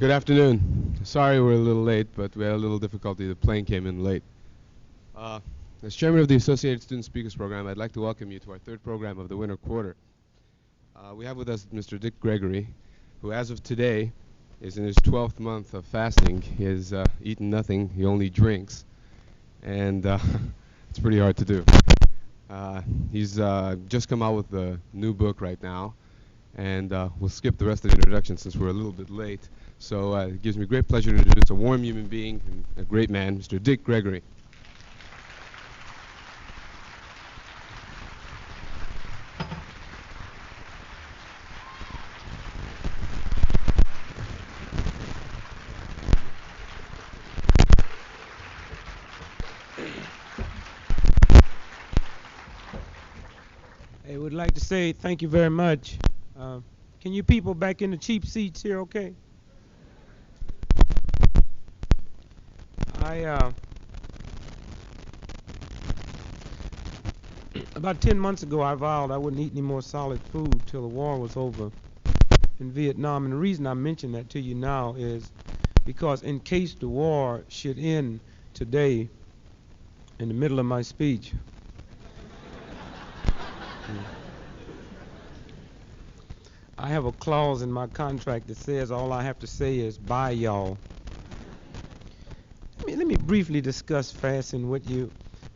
Good afternoon. Sorry we're a little late, but we had a little difficulty. The plane came in late. As chairman of the Associated Student Speakers Program, I'd like to welcome you to our third program of the winter quarter. We have with us Mr. Dick Gregory, who as of today is in his 12th month of fasting. He has eaten nothing, he only drinks, and it's pretty hard to do. He's just come out with a new book right now, and we'll skip the rest of the introduction since we're a little bit late. So it gives me great pleasure to introduce a warm human being and a great man, Mr. Dick Gregory. I would like to say thank you very much. Can you people back in the cheap seats here okay? About 10 months ago I vowed I wouldn't eat any more solid food till the war was over in Vietnam, and the reason I mention that to you now is because in case the war should end today, in the middle of my speech, I have a clause in my contract that says all I have to say is bye y'all. Let me briefly discuss fasting with you.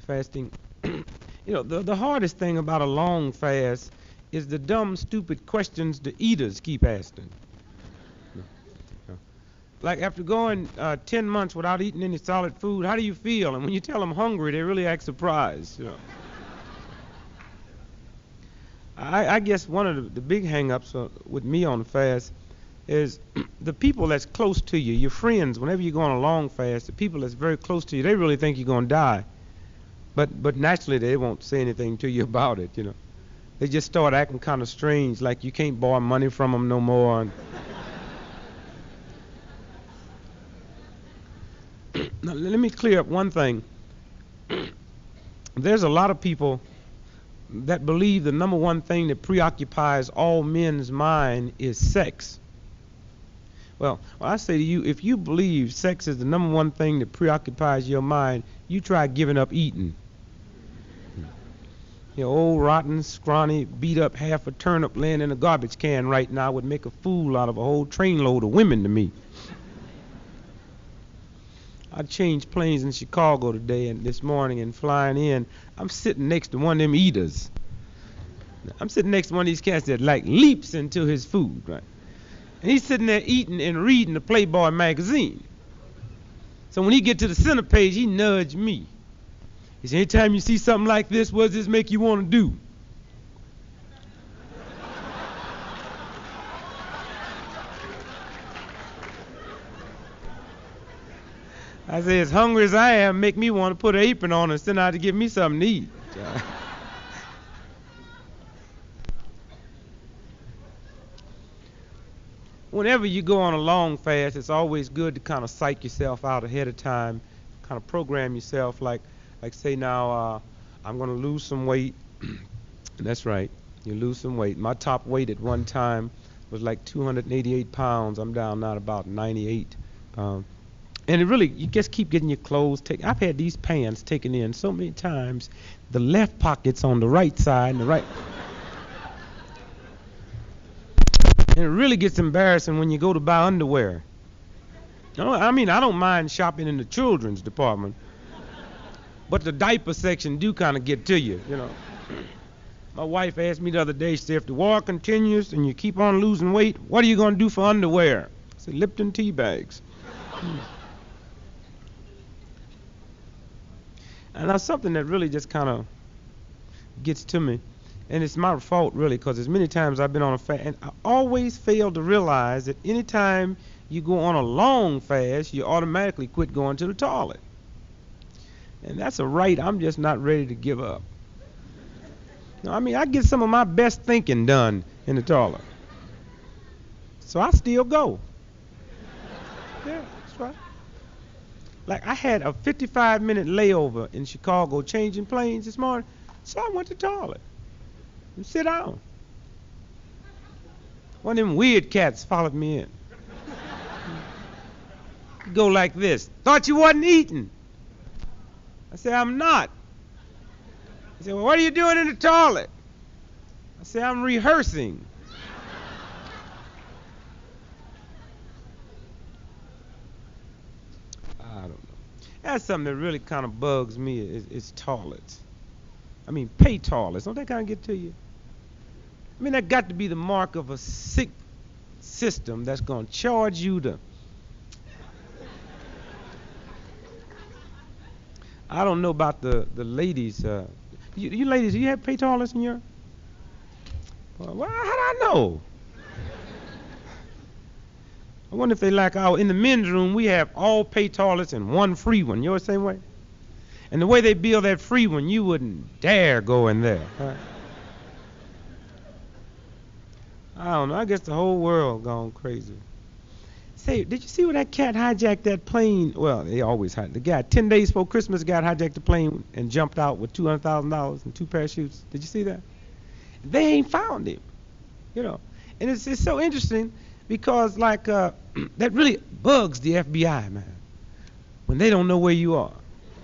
Fasting, you know, the hardest thing about a long fast is the dumb, stupid questions the eaters keep asking. Like after going 10 months without eating any solid food, how do you feel? And when you tell them hungry, they really act surprised. You know. I guess one of the big hang-ups with me on the fast is the people that's close to you, your friends. Whenever you go on a long fast, the people that's very close to you, they really think you're going to die. But naturally, they won't say anything to you about it, you know. They just start acting kind of strange, like you can't borrow money from them no more. Now, let me clear up one thing. There's a lot of people that believe the number one thing that preoccupies all men's mind is sex. Well, I say to you, if you believe sex is the number one thing that preoccupies your mind, you try giving up eating. You know, old rotten, scrawny, beat up half a turnip laying in a garbage can right now would make a fool out of a whole trainload of women to me. I changed planes in Chicago today and this morning and flying in. I'm sitting next to one of them eaters. I'm sitting next to one of these cats that like leaps into his food, right? And he's sitting there eating and reading the Playboy magazine. So when he get to the center page, he nudged me. He said, anytime you see something like this, what does this make you want to do? I said, as hungry as I am, make me want to put an apron on and send out to give me something to eat. Whenever you go on a long fast, it's always good to kind of psych yourself out ahead of time, kind of program yourself, like say now, I'm going to lose some weight. That's right, you lose some weight. My top weight at one time was like 288 pounds. I'm down now to about 98 pounds. And it really, you just keep getting your clothes taken. I've had these pants taken in so many times. The left pocket's on the right side and the right. And it really gets embarrassing when you go to buy underwear. I mean, I don't mind shopping in the children's department, but the diaper section do kind of get to you, you know. My wife asked me the other day, she said, if the war continues and you keep on losing weight, what are you going to do for underwear? I said, Lipton tea bags. And that's something that really just kind of gets to me. And it's my fault, really, because as many times I've been on a fast, and I always fail to realize that anytime you go on a long fast, you automatically quit going to the toilet. And that's a right I'm just not ready to give up. No, I mean, I get some of my best thinking done in the toilet. So I still go. Yeah, that's right. Like I had a 55-minute layover in Chicago changing planes this morning, so I went to the toilet and sit down. One of them weird cats followed me in. go like this. Thought you wasn't eating. I said, I'm not. He said, well, what are you doing in the toilet? I said, I'm rehearsing. I don't know. That's something that really kind of bugs me is toilets. I mean, pay toilets. Don't that kind of get to you? I mean, that got to be the mark of a sick system that's going to charge you to. I don't know about the ladies. You ladies, do you have pay toilets in your? Well, how do I know? I wonder if they like in the men's room, we have all pay toilets and one free one. You're the same way? And the way they build that free one, you wouldn't dare go in there. Right? I don't know. I guess the whole world gone crazy. Say, did you see where that cat hijacked that plane? Well, they always hijack. The guy, 10 days before Christmas, got hijacked the plane and jumped out with $200,000 and 2 parachutes. Did you see that? They ain't found him. You know. And it's so interesting because, like, that really bugs the FBI, man, when they don't know where you are.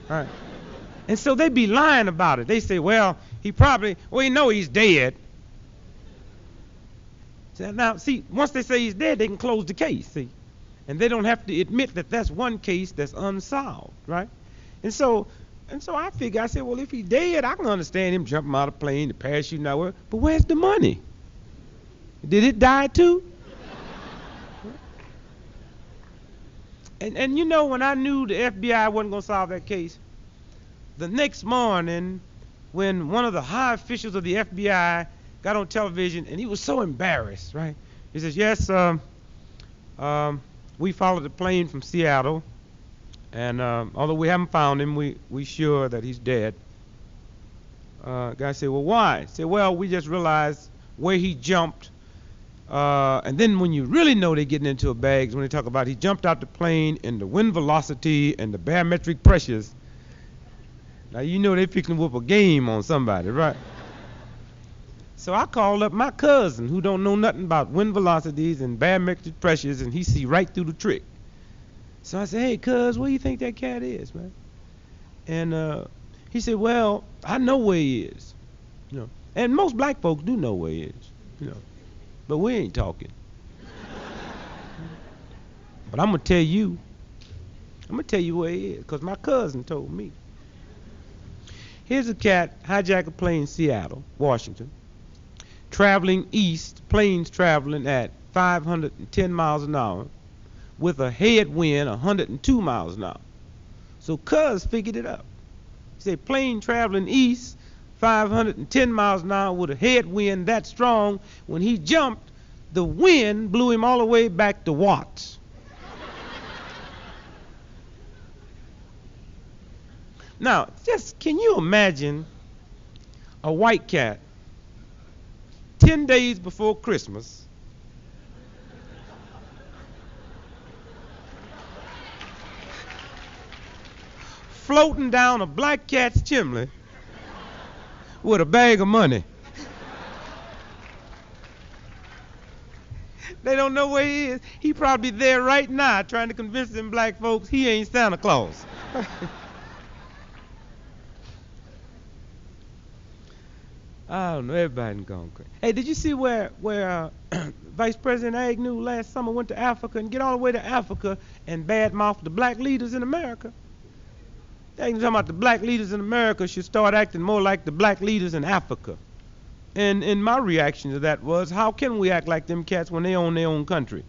Right? And so they be lying about it. They say, well, we know he's dead. So now, see, once they say he's dead, they can close the case, see. And they don't have to admit that that's one case that's unsolved, right? And so I figure, I said, well, if he's dead, I can understand him jumping out of the plane, the parachute nowhere. But where's the money? Did it die too? And you know, when I knew the FBI wasn't going to solve that case, the next morning, when one of the high officials of the FBI got on television, and he was so embarrassed, right? He says, yes, we followed the plane from Seattle, and although we haven't found him, we sure that he's dead. Guy said, well, why? He said, well, we just realized where he jumped. And then when you really know they're getting into a bag is when they talk about he jumped out the plane and the wind velocity and the barometric pressures. Now, you know they're fixing to whoop a game on somebody, right? So I called up my cousin who don't know nothing about wind velocities and barometric pressures, and he see right through the trick. So I said, hey, cuz, where you think that cat is, man? And he said, well, I know where he is. You know, and most black folks do know where he is, you know. But we ain't talking. But I'm going to tell you where he is, because my cousin told me. Here's a cat hijacked a plane in Seattle, Washington, traveling east, planes traveling at 510 miles an hour with a headwind 102 miles an hour. So cuz figured it up. He said plane traveling east, 510 miles an hour with a headwind that strong. When he jumped, the wind blew him all the way back to Watts. Now, just can you imagine a white cat 10 days before Christmas floating down a black cat's chimney with a bag of money? They don't know where he is. He probably there right now trying to convince them black folks he ain't Santa Claus. I don't know, everybody gone crazy. Hey, did you see where Vice President Agnew last summer went to Africa and get all the way to Africa and badmouthed the black leaders in America? They talking about the black leaders in America should start acting more like the black leaders in Africa. And my reaction to that was, how can we act like them cats when they own their own country?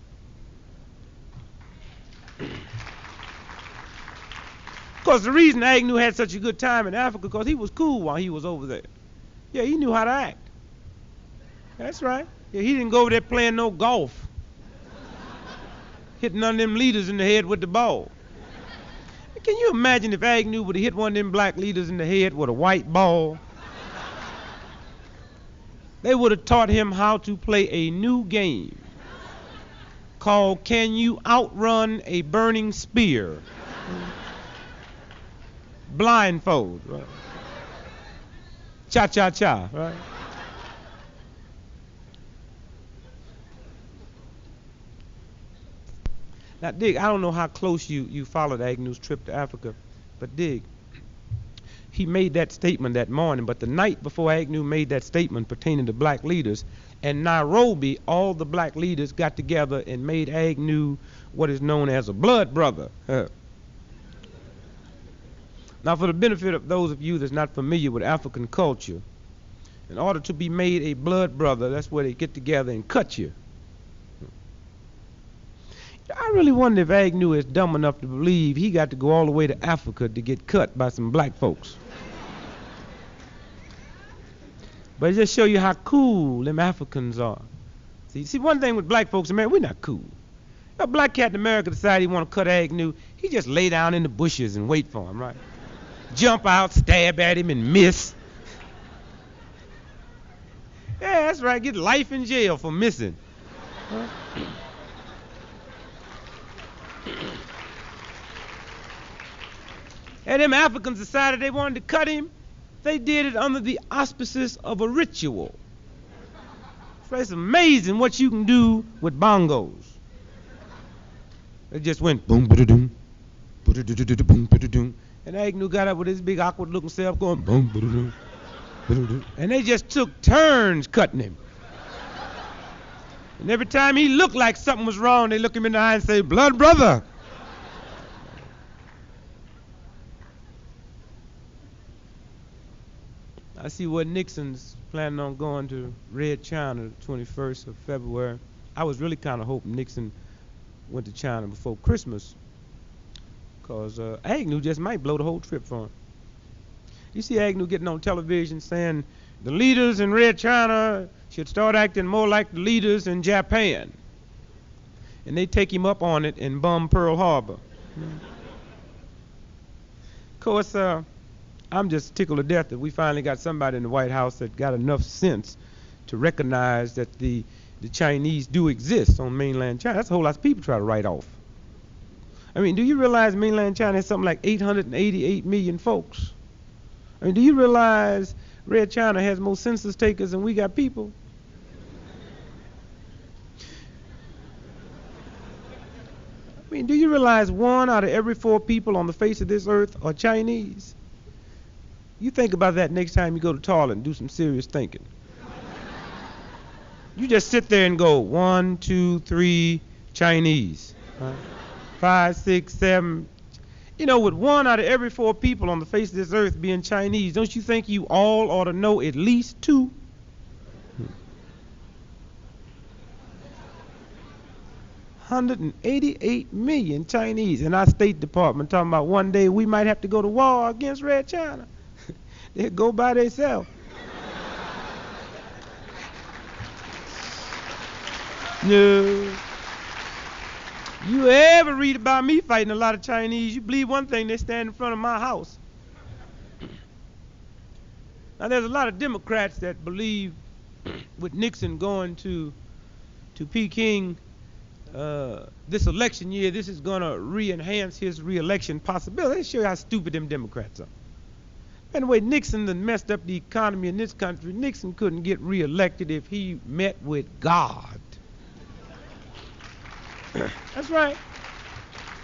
Because the reason Agnew had such a good time in Africa, because he was cool while he was over there. Yeah, he knew how to act. That's right. Yeah, he didn't go over there playing no golf, hitting none of them leaders in the head with the ball. Can you imagine if Agnew would have hit one of them black leaders in the head with a white ball? They would have taught him how to play a new game called Can You Outrun a Burning Spear? Blindfold, right? Cha-cha-cha, right? Now, dig, I don't know how close you followed Agnew's trip to Africa, but dig, he made that statement that morning, but the night before Agnew made that statement pertaining to black leaders, in Nairobi, all the black leaders got together and made Agnew what is known as a blood brother. Now, for the benefit of those of you that's not familiar with African culture, in order to be made a blood brother, that's where they get together and cut you. I really wonder if Agnew is dumb enough to believe he got to go all the way to Africa to get cut by some black folks. But it just show you how cool them Africans are. See, one thing with black folks in America, we're not cool. A black cat in America decided he want to cut Agnew, he just lay down in the bushes and wait for him, right? Jump out, stab at him, and miss. Yeah, that's right, get life in jail for missing. Huh? And them Africans decided they wanted to cut him. They did it under the auspices of a ritual. So it's amazing what you can do with bongos. They just went boom, ba-da-doom, ba-da-da-da-da-boom, ba-da-doom. And Agnew got up with his big awkward-looking self going boom, ba-da-doom, ba-da-doom. And they just took turns cutting him. And every time he looked like something was wrong, they look him in the eye and say, "Blood brother." I see what Nixon's planning on going to Red China the 21st of February. I was really kind of hoping Nixon went to China before Christmas, because Agnew just might blow the whole trip for him. You see Agnew getting on television saying the leaders in Red China should start acting more like the leaders in Japan. And they take him up on it and bum Pearl Harbor. Of course, I'm just tickled to death that we finally got somebody in the White House that got enough sense to recognize that the Chinese do exist on mainland China. That's a whole lot of people try to write off. I mean, do you realize mainland China has something like 888 million folks? I mean, do you realize Red China has more census takers than we got people? I mean, do you realize 1 out of every 4 people on the face of this earth are Chinese? You think about that next time you go to the toilet and do some serious thinking. You just sit there and go 1, 2, 3 Chinese, 5, 6, 7. You know, with 1 out of every 4 people on the face of this earth being Chinese, don't you think you all ought to know at least 2? 188 million Chinese in our State Department talking about one day we might have to go to war against Red China. They go by themselves. No. You ever read about me fighting a lot of Chinese, you believe one thing, they stand in front of my house. Now there's a lot of Democrats that believe with Nixon going to Peking this election year, this is going to re-enhance his re-election possibility. They show you how stupid them Democrats are. Anyway, Nixon done messed up the economy in this country. Nixon couldn't get re-elected if he met with God. That's right.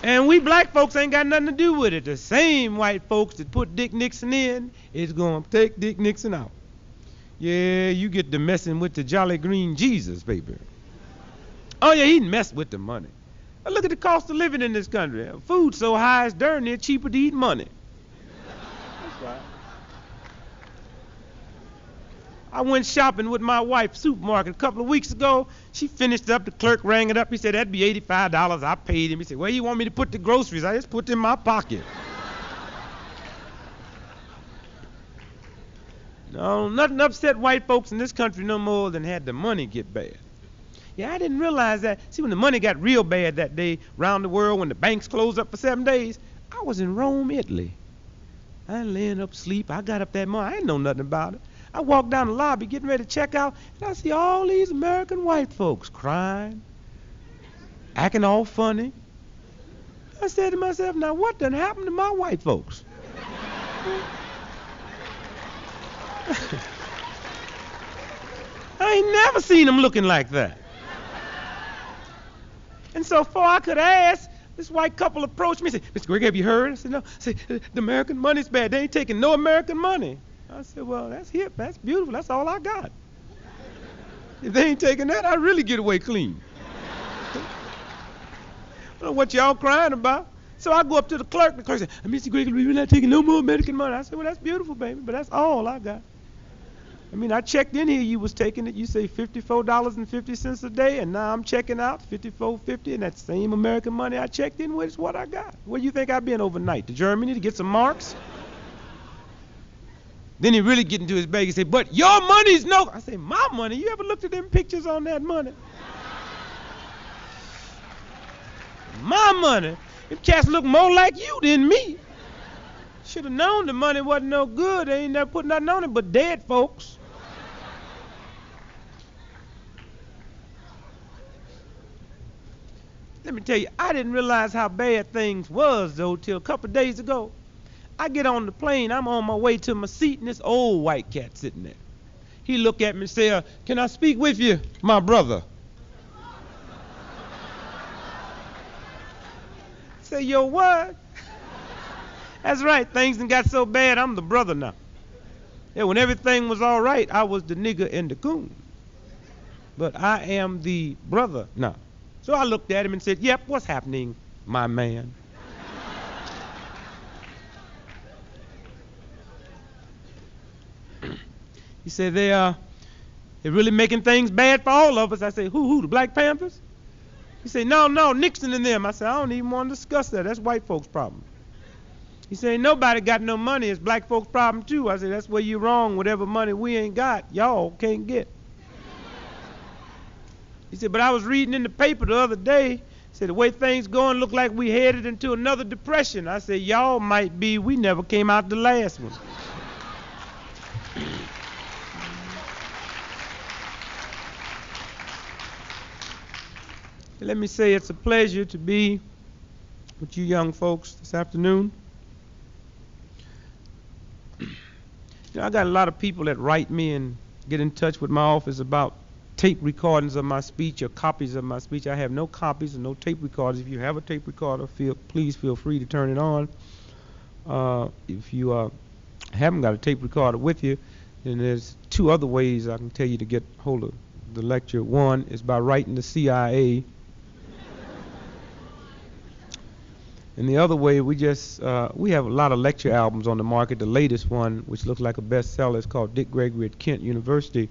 And we black folks ain't got nothing to do with it. The same white folks that put Dick Nixon in is going to take Dick Nixon out. Yeah, you get to messing with the jolly green Jesus, baby. Oh, yeah, he messed with the money. Now look at the cost of living in this country. Food so high, it's darn near cheaper to eat money. That's right. I went shopping with my wife, supermarket, a couple of weeks ago. She finished up, the clerk rang it up. He said, that'd be $85. I paid him. He said, where you want me to put the groceries? I just put them in my pocket. No, nothing upset white folks in this country no more than had the money get bad. Yeah, I didn't realize that. See, when the money got real bad that day around the world, when the banks closed up for 7 days, I was in Rome, Italy. I ain't laying up sleep. I got up that morning. I didn't know nothing about it. I walked down the lobby getting ready to check out, and I see all these American white folks crying, acting all funny. I said to myself, now what done happened to my white folks? I ain't never seen them looking like that. And so far I could ask, This white couple approached me and said, Mr. Gregory, have you heard? I said, no. I said, the American money's bad. They ain't taking no American money. I said, well, that's hip. That's beautiful. That's all I got. If they ain't taking that, I'd really get away clean. I don't know what y'all crying about. So I go up to the clerk. The clerk said, Mr. Gregory, we're not taking no more American money. I said, well, that's beautiful, baby, but that's all I got. I mean, I checked in here. You was taking it. You say $54.50 a day, and now I'm checking out $54.50, and that same American money I checked in with is what I got. Where do you think I've been overnight? To Germany to get some marks? Then he really get into his bag. He said, but your money's no. I say, my money? You ever looked at them pictures on that money? My money? Them cats look more like you than me. Should have known the money wasn't no good. They ain't never put nothing on it but dead folks. Let me tell you, I didn't realize how bad things was, though, till a couple of days ago. I get on the plane. I'm on my way to my seat, and this old white cat sitting there. He look at me and say, can I speak with you, my brother? Say, yo, what? That's right. Things done got so bad, I'm the brother now. Yeah, when everything was all right, I was the nigger and the coon. But I am the brother now. So I looked at him and said, yep, what's happening, my man? He said, they're really making things bad for all of us. I said, who, the Black Panthers? He said, no, Nixon and them. I said, I don't even want to discuss that. That's white folks' problem. He said, ain't nobody got no money. It's black folks' problem, too. I said, that's where you're wrong. Whatever money we ain't got, y'all can't get. He said, but I was reading in the paper the other day. Said, the way things going, look like we headed into another depression. I said, y'all might be. We never came out the last one. Let me say it's a pleasure to be with you young folks this afternoon. You know, I got a lot of people that write me and get in touch with my office about tape recordings of my speech or copies of my speech. I have no copies and no tape recorders. If you have a tape recorder, please feel free to turn it on. If you haven't got a tape recorder with you, then there's two other ways I can tell you to get hold of the lecture. One is by writing the CIA. And the other way, we have a lot of lecture albums on the market. The latest one, which looks like a bestseller, is called Dick Gregory at Kent University.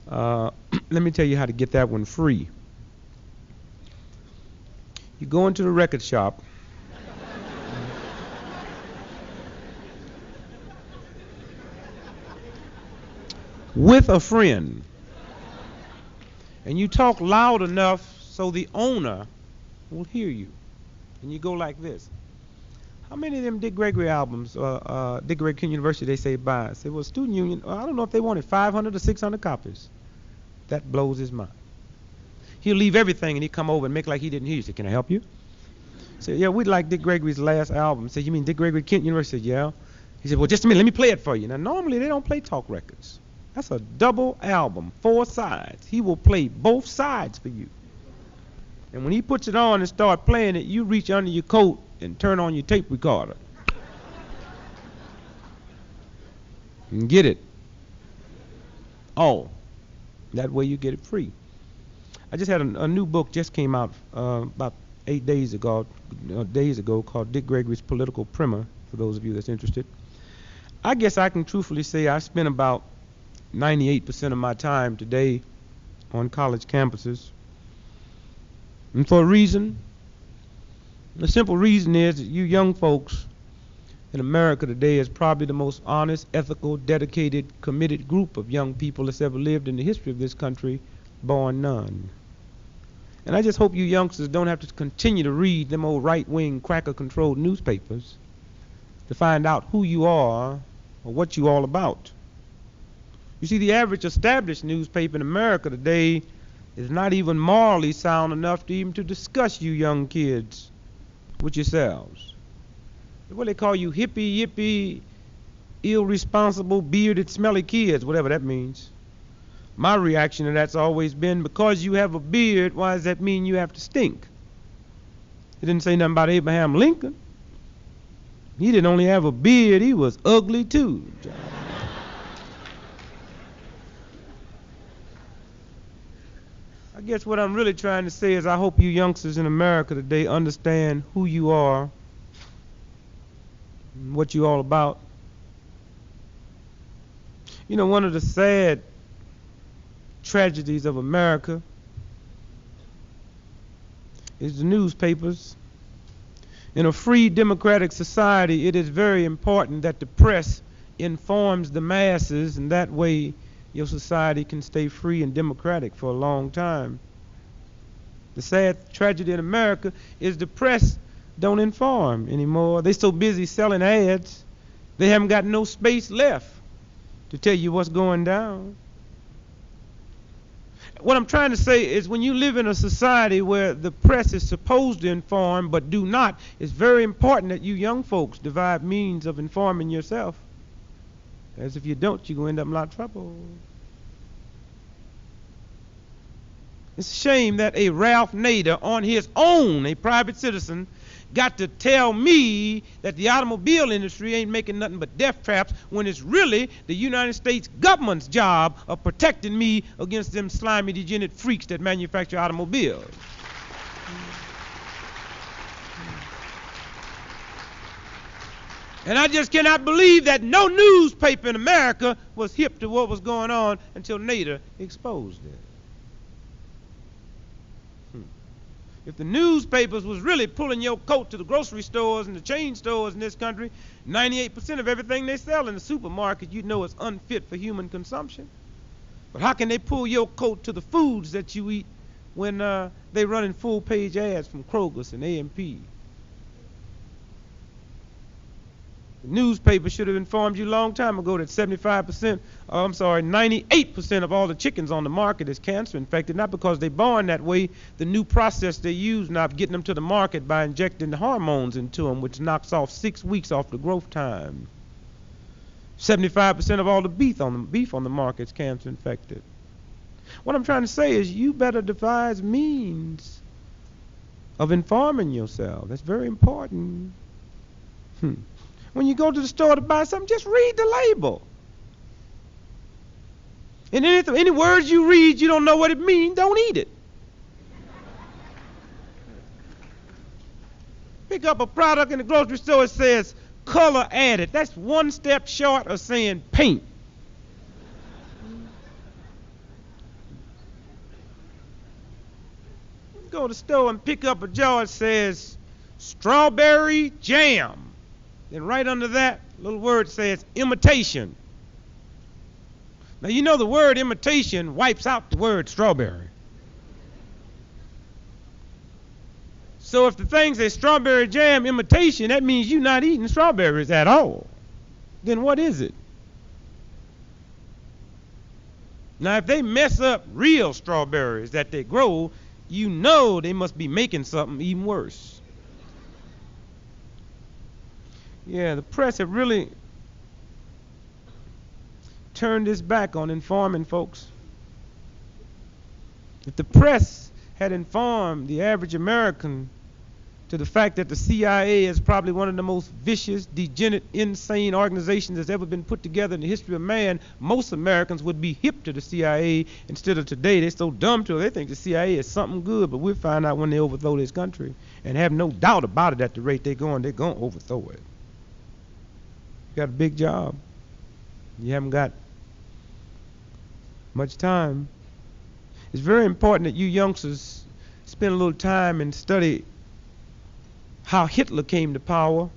Let me tell you how to get that one free. You go into the record shop. With a friend. And you talk loud enough so the owner will hear you. And you go like this. How many of them Dick Gregory albums, Dick Gregory Kent University, they say buy? I say, well, Student Union, I don't know if they wanted 500 or 600 copies. That blows his mind. He'll leave everything and he'll come over and make like he didn't hear you. Say, can I help you? Say, yeah, we'd like Dick Gregory's last album. Say, you mean Dick Gregory Kent University? Said, yeah. He said, well, just a minute, let me play it for you. Now, normally they don't play talk records. That's a double album, 4 sides. He will play both sides for you. And when he puts it on and start playing it, you reach under your coat and turn on your tape recorder. And get it. Oh, that way you get it free. I just had a new book just came out about 8 days ago called Dick Gregory's Political Primer, for those of you that's interested. I guess I can truthfully say I spent about 98% of my time today on college campuses. And for a reason. The simple reason is that you young folks in America today is probably the most honest, ethical, dedicated, committed group of young people that's ever lived in the history of this country, bar none. And I just hope you youngsters don't have to continue to read them old right-wing, cracker-controlled newspapers to find out who you are or what you all about. You see, the average established newspaper in America today is not even morally sound enough to even to discuss you young kids with yourselves. What they call you hippie, yippie, irresponsible, bearded, smelly kids, whatever that means. My reaction to that's always been, because you have a beard, why does that mean you have to stink? It didn't say nothing about Abraham Lincoln. He didn't only have a beard, he was ugly too. I guess what I'm really trying to say is I hope you youngsters in America today understand who you are, and what you're all about. You know, one of the sad tragedies of America is the newspapers. In a free democratic society, it is very important that the press informs the masses, and that way your society can stay free and democratic for a long time. The sad tragedy in America is the press don't inform anymore. They're so busy selling ads, they haven't got no space left to tell you what's going down. What I'm trying to say is when you live in a society where the press is supposed to inform but do not, it's very important that you young folks devise means of informing yourself. As if you don't, you're going to end up in a lot of trouble. It's a shame that a Ralph Nader on his own, a private citizen, got to tell me that the automobile industry ain't making nothing but death traps when it's really the United States government's job of protecting me against them slimy, degenerate freaks that manufacture automobiles. And I just cannot believe that no newspaper in America was hip to what was going on until Nader exposed it. If the newspapers was really pulling your coat to the grocery stores and the chain stores in this country, 98% of everything they sell in the supermarket, you know it's unfit for human consumption. But how can they pull your coat to the foods that you eat when they running full-page ads from Kroger's and A&P? The newspaper should have informed you a long time ago that 98% of all the chickens on the market is cancer infected, not because they're born that way. The new process they use now of getting them to the market by injecting the hormones into them, which knocks off 6 weeks off the growth time. 75% of all the beef on the market is cancer infected. What I'm trying to say is you better devise means of informing yourself. That's very important. When you go to the store to buy something, just read the label. And any words you read, you don't know what it means, don't eat it. Pick up a product in the grocery store, it says color added. That's one step short of saying paint. Go to the store and pick up a jar, it says strawberry jam. Then right under that little word says imitation. Now you know the word imitation wipes out the word strawberry. So if the thing says strawberry jam imitation, that means you're not eating strawberries at all. Then what is it? Now if they mess up real strawberries that they grow, you know they must be making something even worse. Yeah, the press have really turned its back on informing folks. If the press had informed the average American to the fact that the CIA is probably one of the most vicious, degenerate, insane organizations that's ever been put together in the history of man, most Americans would be hip to the CIA instead of today. They're so dumb to it. They think the CIA is something good, but we'll find out when they overthrow this country and have no doubt about it at the rate they're going to overthrow it. You got a big job. You haven't got much time. It's very important that you youngsters spend a little time and study how Hitler came to power.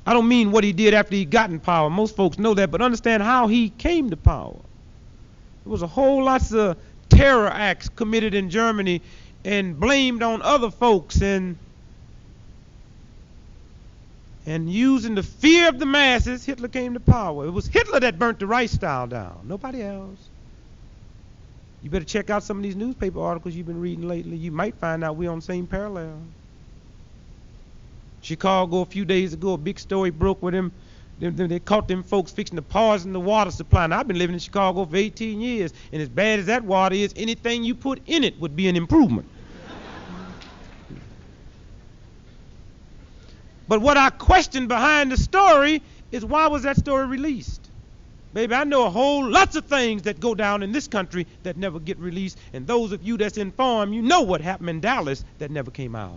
I don't mean what he did after he got in power. Most folks know that, but understand how he came to power. There was a whole lots of terror acts committed in Germany and blamed on other folks, and using the fear of the masses, Hitler came to power. It was Hitler that burnt the Reichstag down, nobody else. You better check out some of these newspaper articles you've been reading lately. You might find out we're on the same parallel. Chicago a few days ago, a big story broke with them. They caught them folks fixing to poison the water supply. Now, I've been living in Chicago for 18 years, and as bad as that water is, anything you put in it would be an improvement. But what I question behind the story is, why was that story released? Baby, I know a whole lots of things that go down in this country that never get released. And those of you that's informed, you know what happened in Dallas that never came out.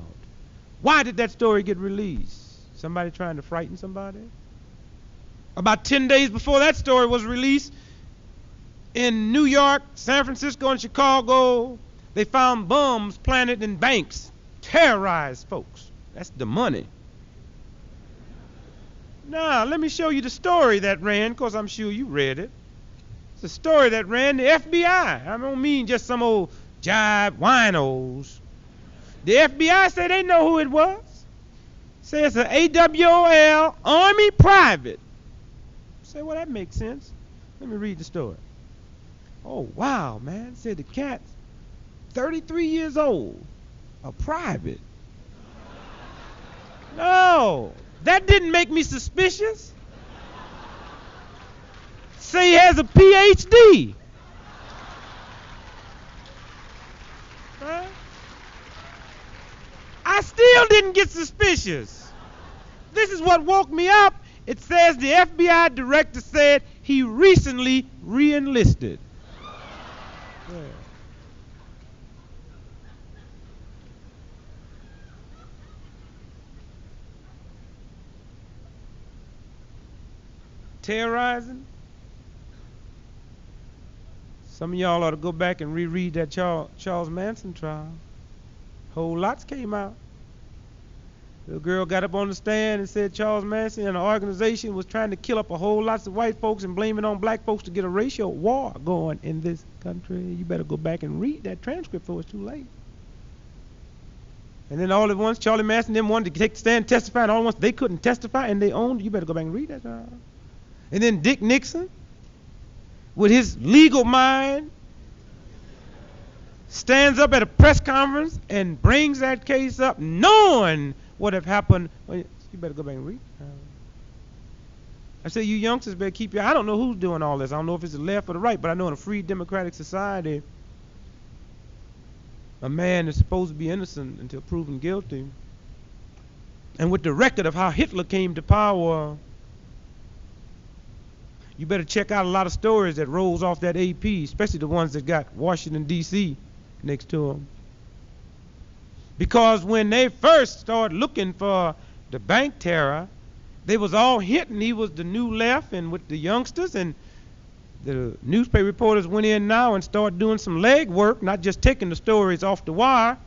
Why did that story get released? Somebody trying to frighten somebody? About 10 days before that story was released, in New York, San Francisco, and Chicago, they found bombs planted in banks, terrorized folks. That's the money. Now, let me show you the story that ran, because I'm sure you read it. It's a story that ran the FBI. I don't mean just some old jive winos. The FBI say they know who it was. Say it's an AWOL Army private. Say, well, that makes sense. Let me read the story. Oh, wow, man. Said the cat's 33 years old, a private. No. That didn't make me suspicious. Say he has a PhD. Right? I still didn't get suspicious. This is what woke me up. It says the FBI director said he recently re-enlisted. Yeah. Terrorizing. Some of y'all ought to go back and reread that Charles Manson trial. Whole lots came out. The girl got up on the stand and said Charles Manson and the organization was trying to kill up a whole lots of white folks and blame it on black folks to get a racial war going in this country. You better go back and read that transcript before it's too late. And then all at once, Charlie Manson then wanted to take the stand and testify, and all at once they couldn't testify and they owned it. You better go back and read that trial. And then Dick Nixon, with his legal mind, stands up at a press conference and brings that case up knowing what have happened. Well, you better go back and read. I say, you youngsters better keep your... I don't know who's doing all this. I don't know if it's the left or the right, but I know in a free democratic society, a man is supposed to be innocent until proven guilty. And with the record of how Hitler came to power, you better check out a lot of stories that rolls off that AP, especially the ones that got Washington, D.C. next to them. Because when they first started looking for the bank terror, they was all hinting he was the new left and with the youngsters, and the newspaper reporters went in now and started doing some leg work, not just taking the stories off the wire.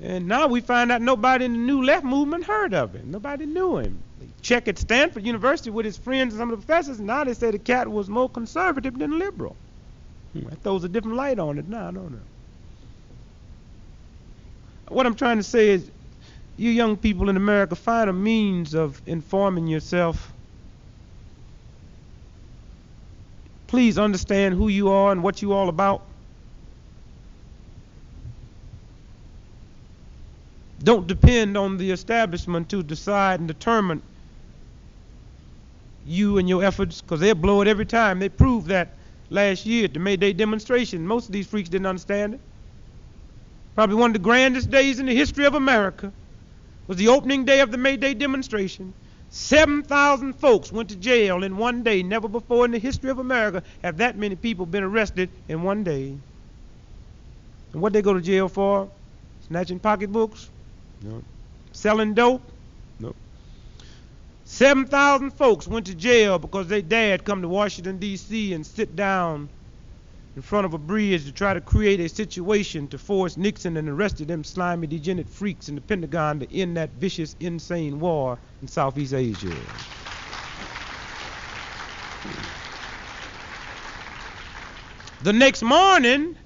And now we find out nobody in the new left movement heard of him. Nobody knew him. They check at Stanford University with his friends and some of the professors, and now they say the cat was more conservative than liberal. That throws a different light on it now, don't it? What I'm trying to say is, you young people in America, find a means of informing yourself. Please understand who you are and what you all about. Don't depend on the establishment to decide and determine you and your efforts, because they'll blow it every time. They proved that last year at the May Day demonstration. Most of these freaks didn't understand it. Probably one of the grandest days in the history of America was the opening day of the May Day demonstration. 7,000 folks went to jail in one day. Never before in the history of America have that many people been arrested in one day. And what they go to jail for? Snatching pocketbooks? No. Selling dope? No. 7,000 folks went to jail because their dad come to Washington, D.C. and sit down in front of a bridge to try to create a situation to force Nixon and the rest of them slimy, degenerate freaks in the Pentagon to end that vicious, insane war in Southeast Asia. The next morning,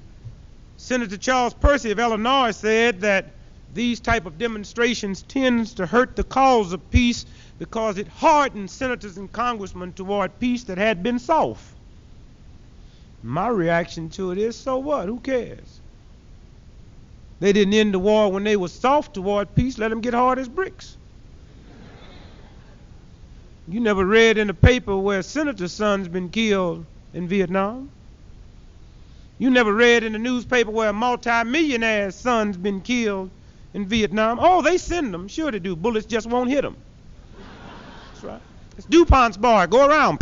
Senator Charles Percy of Illinois said that these type of demonstrations tends to hurt the cause of peace because it hardens senators and congressmen toward peace that had been soft. My reaction to it is, so what? Who cares? They didn't end the war when they were soft toward peace. Let them get hard as bricks. You never read in the paper where a senator's son's been killed in Vietnam. You never read in the newspaper where a multi-millionaire's son's been killed in Vietnam? Oh, they send them. Sure they do. Bullets just won't hit them. That's right. It's DuPont's bar. Go around.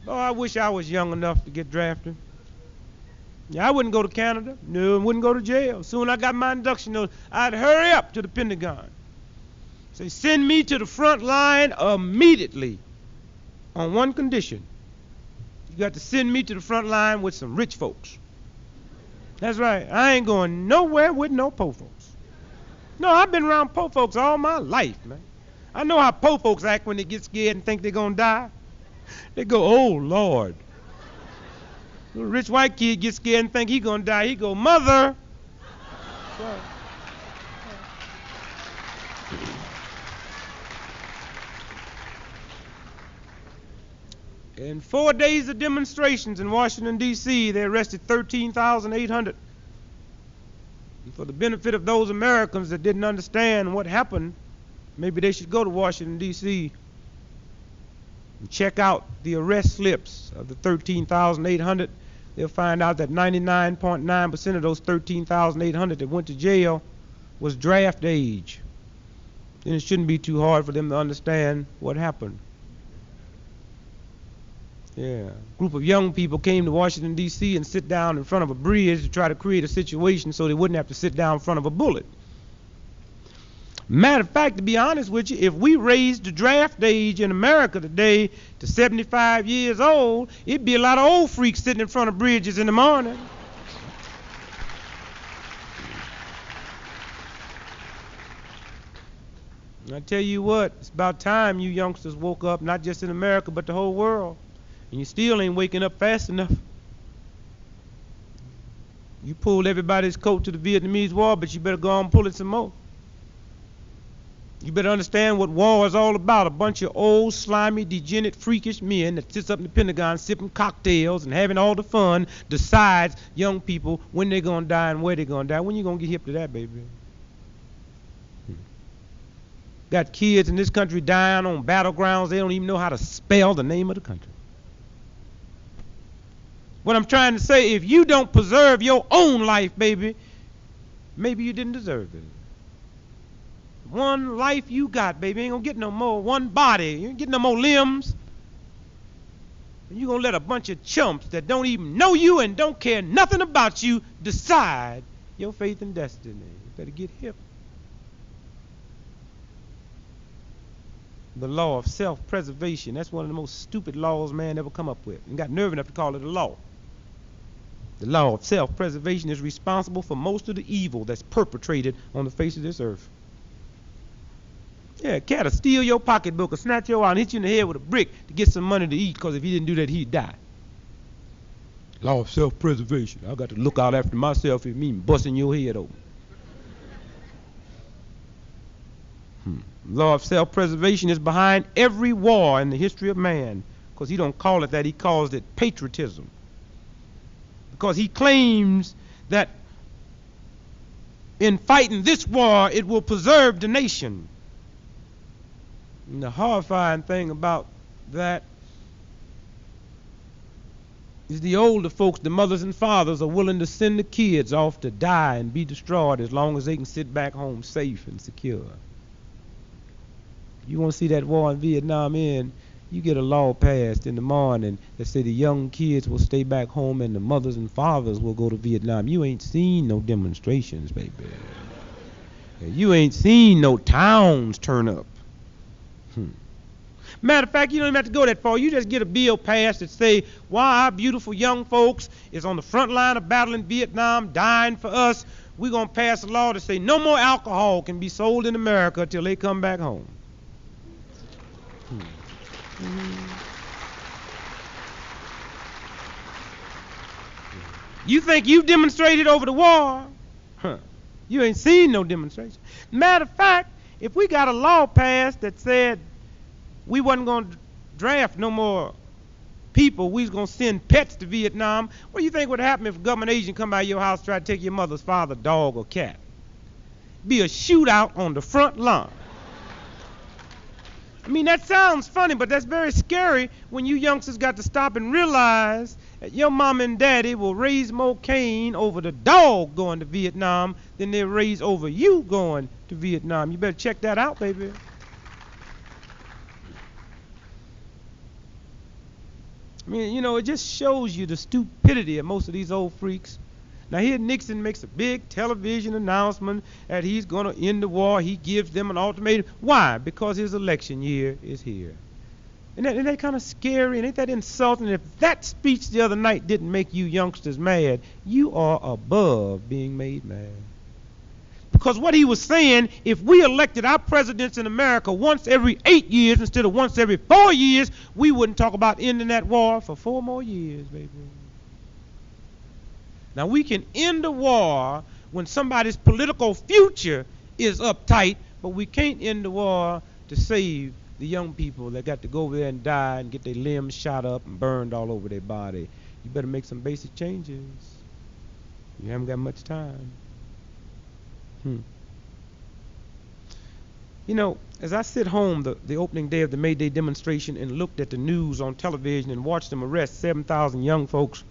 Oh, I wish I was young enough to get drafted. Yeah, I wouldn't go to Canada. No, I wouldn't go to jail. Soon I got my induction notice, I'd hurry up to the Pentagon. Say, send me to the front line immediately on one condition. You got to send me to the front line with some rich folks. That's right. I ain't going nowhere with no po folks. No, I've been around po folks all my life, man. I know how po folks act when they get scared and think they're going to die. They go, oh, Lord. Little rich white kid gets scared and think he's going to die. He go, Mother. In 4 days of demonstrations in Washington, D.C., they arrested 13,800. And for the benefit of those Americans that didn't understand what happened, maybe they should go to Washington, D.C. and check out the arrest slips of the 13,800. They'll find out that 99.9% of those 13,800 that went to jail was draft age. Then it shouldn't be too hard for them to understand what happened. Yeah. A group of young people came to Washington, D.C. and sit down in front of a bridge to try to create a situation so they wouldn't have to sit down in front of a bullet. Matter of fact, to be honest with you, if we raised the draft age in America today to 75 years old, it'd be a lot of old freaks sitting in front of bridges in the morning. And I tell you what, it's about time you youngsters woke up, not just in America, but the whole world. And you still ain't waking up fast enough. You pulled everybody's coat to the Vietnamese War, but you better go on and pull it some more. You better understand what war is all about. A bunch of old, slimy, degenerate, freakish men that sits up in the Pentagon sipping cocktails and having all the fun decides young people when they're going to die and where they're going to die. When you going to get hip to that, baby? Got kids in this country dying on battlegrounds. They don't even know how to spell the name of the country. What I'm trying to say, if you don't preserve your own life, baby, maybe you didn't deserve it. One life you got, baby, ain't gonna get no more. One body, you ain't getting no more limbs. And you gonna let a bunch of chumps that don't even know you and don't care nothing about you decide your faith and destiny. You better get hip. The law of self-preservation, that's one of the most stupid laws man ever come up with, and got nerve enough to call it a law. The law of self-preservation is responsible for most of the evil that's perpetrated on the face of this earth. Yeah, a cat will steal your pocketbook or snatch your eye and hit you in the head with a brick to get some money to eat, because if he didn't do that, he'd die. Law of self-preservation. I got to look out after myself if it means busting your head open. Law of self-preservation is behind every war in the history of man, because he don't call it that, he calls it patriotism. Because he claims that in fighting this war, it will preserve the nation. And the horrifying thing about that is the older folks, the mothers and fathers, are willing to send the kids off to die and be destroyed as long as they can sit back home safe and secure. You want to see that war in Vietnam end, you get a law passed in the morning that say the young kids will stay back home and the mothers and fathers will go to Vietnam. You ain't seen no demonstrations, baby. You ain't seen no towns turn up. Matter of fact, you don't even have to go that far. You just get a bill passed that say, why our beautiful young folks is on the front line of battle in Vietnam, dying for us. We're going to pass a law to say no more alcohol can be sold in America till they come back home. You think you demonstrated over the war? You ain't seen no demonstration. Matter of fact, if we got a law passed that said we wasn't going to draft no more people, we was going to send pets to Vietnam, what do you think would happen if a government agent come by your house and try to take your mother's father, dog, or cat? Be a shootout on the front lawn. I mean, that sounds funny, but that's very scary when you youngsters got to stop and realize that your mom and daddy will raise more Cain over the dog going to Vietnam than they raise over you going to Vietnam. You better check that out, baby. I mean, you know, it just shows you the stupidity of most of these old freaks. Now here Nixon makes a big television announcement that he's going to end the war. He gives them an ultimatum. Why? Because his election year is here. Isn't that kind of scary? And ain't that insulting? If that speech the other night didn't make you youngsters mad, you are above being made mad. Because what he was saying, if we elected our presidents in America once every 8 years instead of once every 4 years, we wouldn't talk about ending that war for 4 more years, baby. Now, we can end a war when somebody's political future is uptight, but we can't end the war to save the young people that got to go over there and die and get their limbs shot up and burned all over their body. You better make some basic changes. You haven't got much time. You know, as I sit home the opening day of the May Day demonstration and looked at the news on television and watched them arrest 7,000 young folks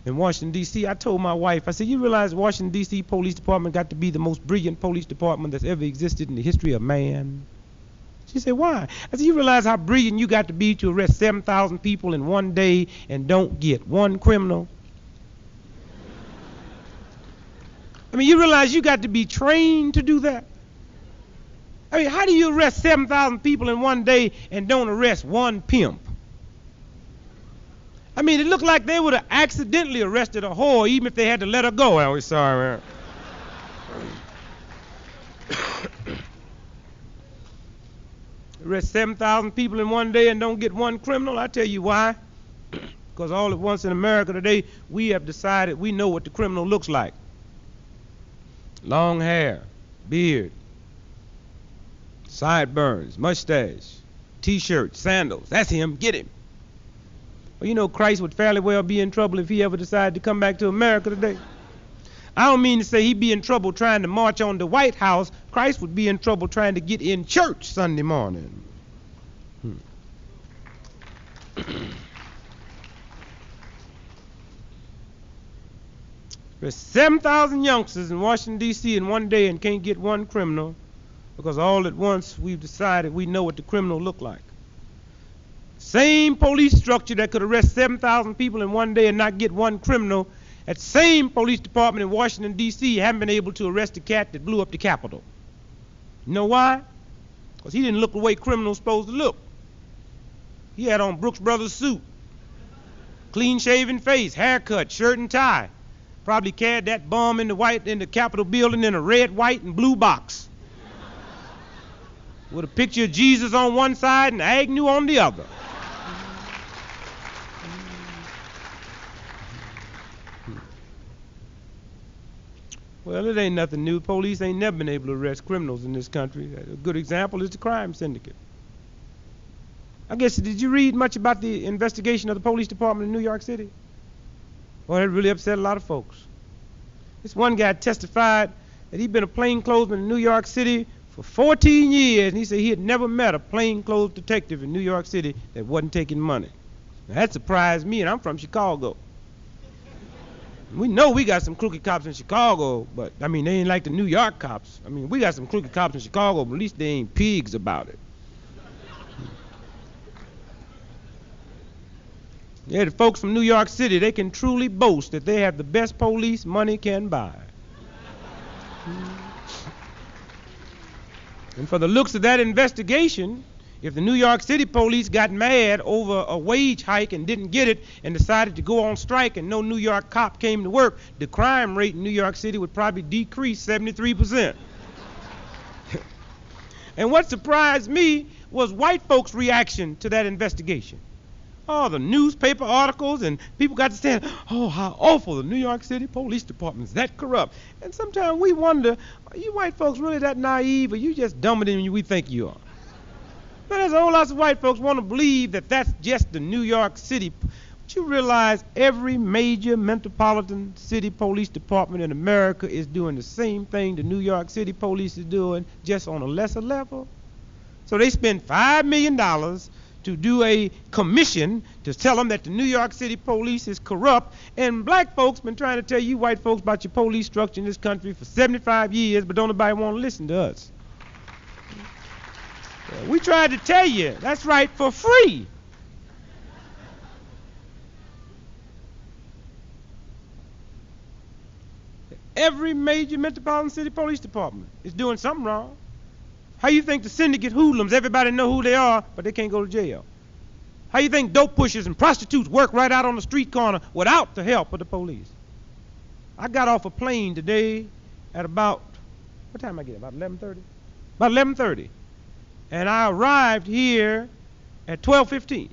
in Washington, D.C., I told my wife, I said, you realize Washington, D.C. Police Department got to be the most brilliant police department that's ever existed in the history of man? She said, why? I said, you realize how brilliant you got to be to arrest 7,000 people in one day and don't get one criminal? I mean, you realize you got to be trained to do that? I mean, how do you arrest 7,000 people in one day and don't arrest one pimp? I mean, it looked like they would have accidentally arrested a whore even if they had to let her go. Oh, we're sorry, man. Arrest 7,000 people in one day and don't get one criminal? I tell you why. Because all at once in America today, we have decided we know what the criminal looks like. Long hair, beard, sideburns, mustache, T-shirt, sandals. That's him. Get him. Well, you know, Christ would fairly well be in trouble if he ever decided to come back to America today. I don't mean to say he'd be in trouble trying to march on the White House. Christ would be in trouble trying to get in church Sunday morning. There's 7,000 youngsters in Washington, D.C. in one day and can't get one criminal because all at once we've decided we know what the criminal look like. Same police structure that could arrest 7,000 people in one day and not get one criminal, that same police department in Washington, D.C. haven't been able to arrest the cat that blew up the Capitol. You know why? Because he didn't look the way criminals supposed to look. He had on Brooks Brothers suit, clean-shaven face, haircut, shirt and tie. Probably carried that bomb in the Capitol building in a red, white, and blue box with a picture of Jesus on one side and Agnew on the other. Well, it ain't nothing new. Police ain't never been able to arrest criminals in this country. A good example is the crime syndicate. I guess, did you read much about the investigation of the police department in New York City? Well, it really upset a lot of folks. This one guy testified that he'd been a plainclothesman in New York City for 14 years, and he said he had never met a plainclothes detective in New York City that wasn't taking money. Now, that surprised me, and I'm from Chicago. We know we got some crooked cops in Chicago, but, I mean, they ain't like the New York cops. I mean, we got some crooked cops in Chicago, but at least they ain't pigs about it. Yeah, the folks from New York City, they can truly boast that they have the best police money can buy. And for the looks of that investigation, if the New York City police got mad over a wage hike and didn't get it and decided to go on strike and no New York cop came to work, the crime rate in New York City would probably decrease 73%. And what surprised me was white folks' reaction to that investigation. Oh, the newspaper articles and people got to say, oh, how awful, the New York City Police Department is that corrupt. And sometimes we wonder, are you white folks really that naive, or you just dumber than we think you are? But there's a whole lot of white folks want to believe that that's just the New York City. But you realize every major metropolitan city police department in America is doing the same thing the New York City police is doing, just on a lesser level? So they spend $5 million to do a commission to tell them that the New York City police is corrupt. And black folks been trying to tell you white folks about your police structure in this country for 75 years, but don't nobody want to listen to us. We tried to tell you, that's right, for free. Every major metropolitan city police department is doing something wrong. How you think the syndicate hoodlums, everybody know who they are, but they can't go to jail? How you think dope pushers and prostitutes work right out on the street corner without the help of the police? I got off a plane today at about, what time I get? About 11:30? About 11:30. And I arrived here at 12:15.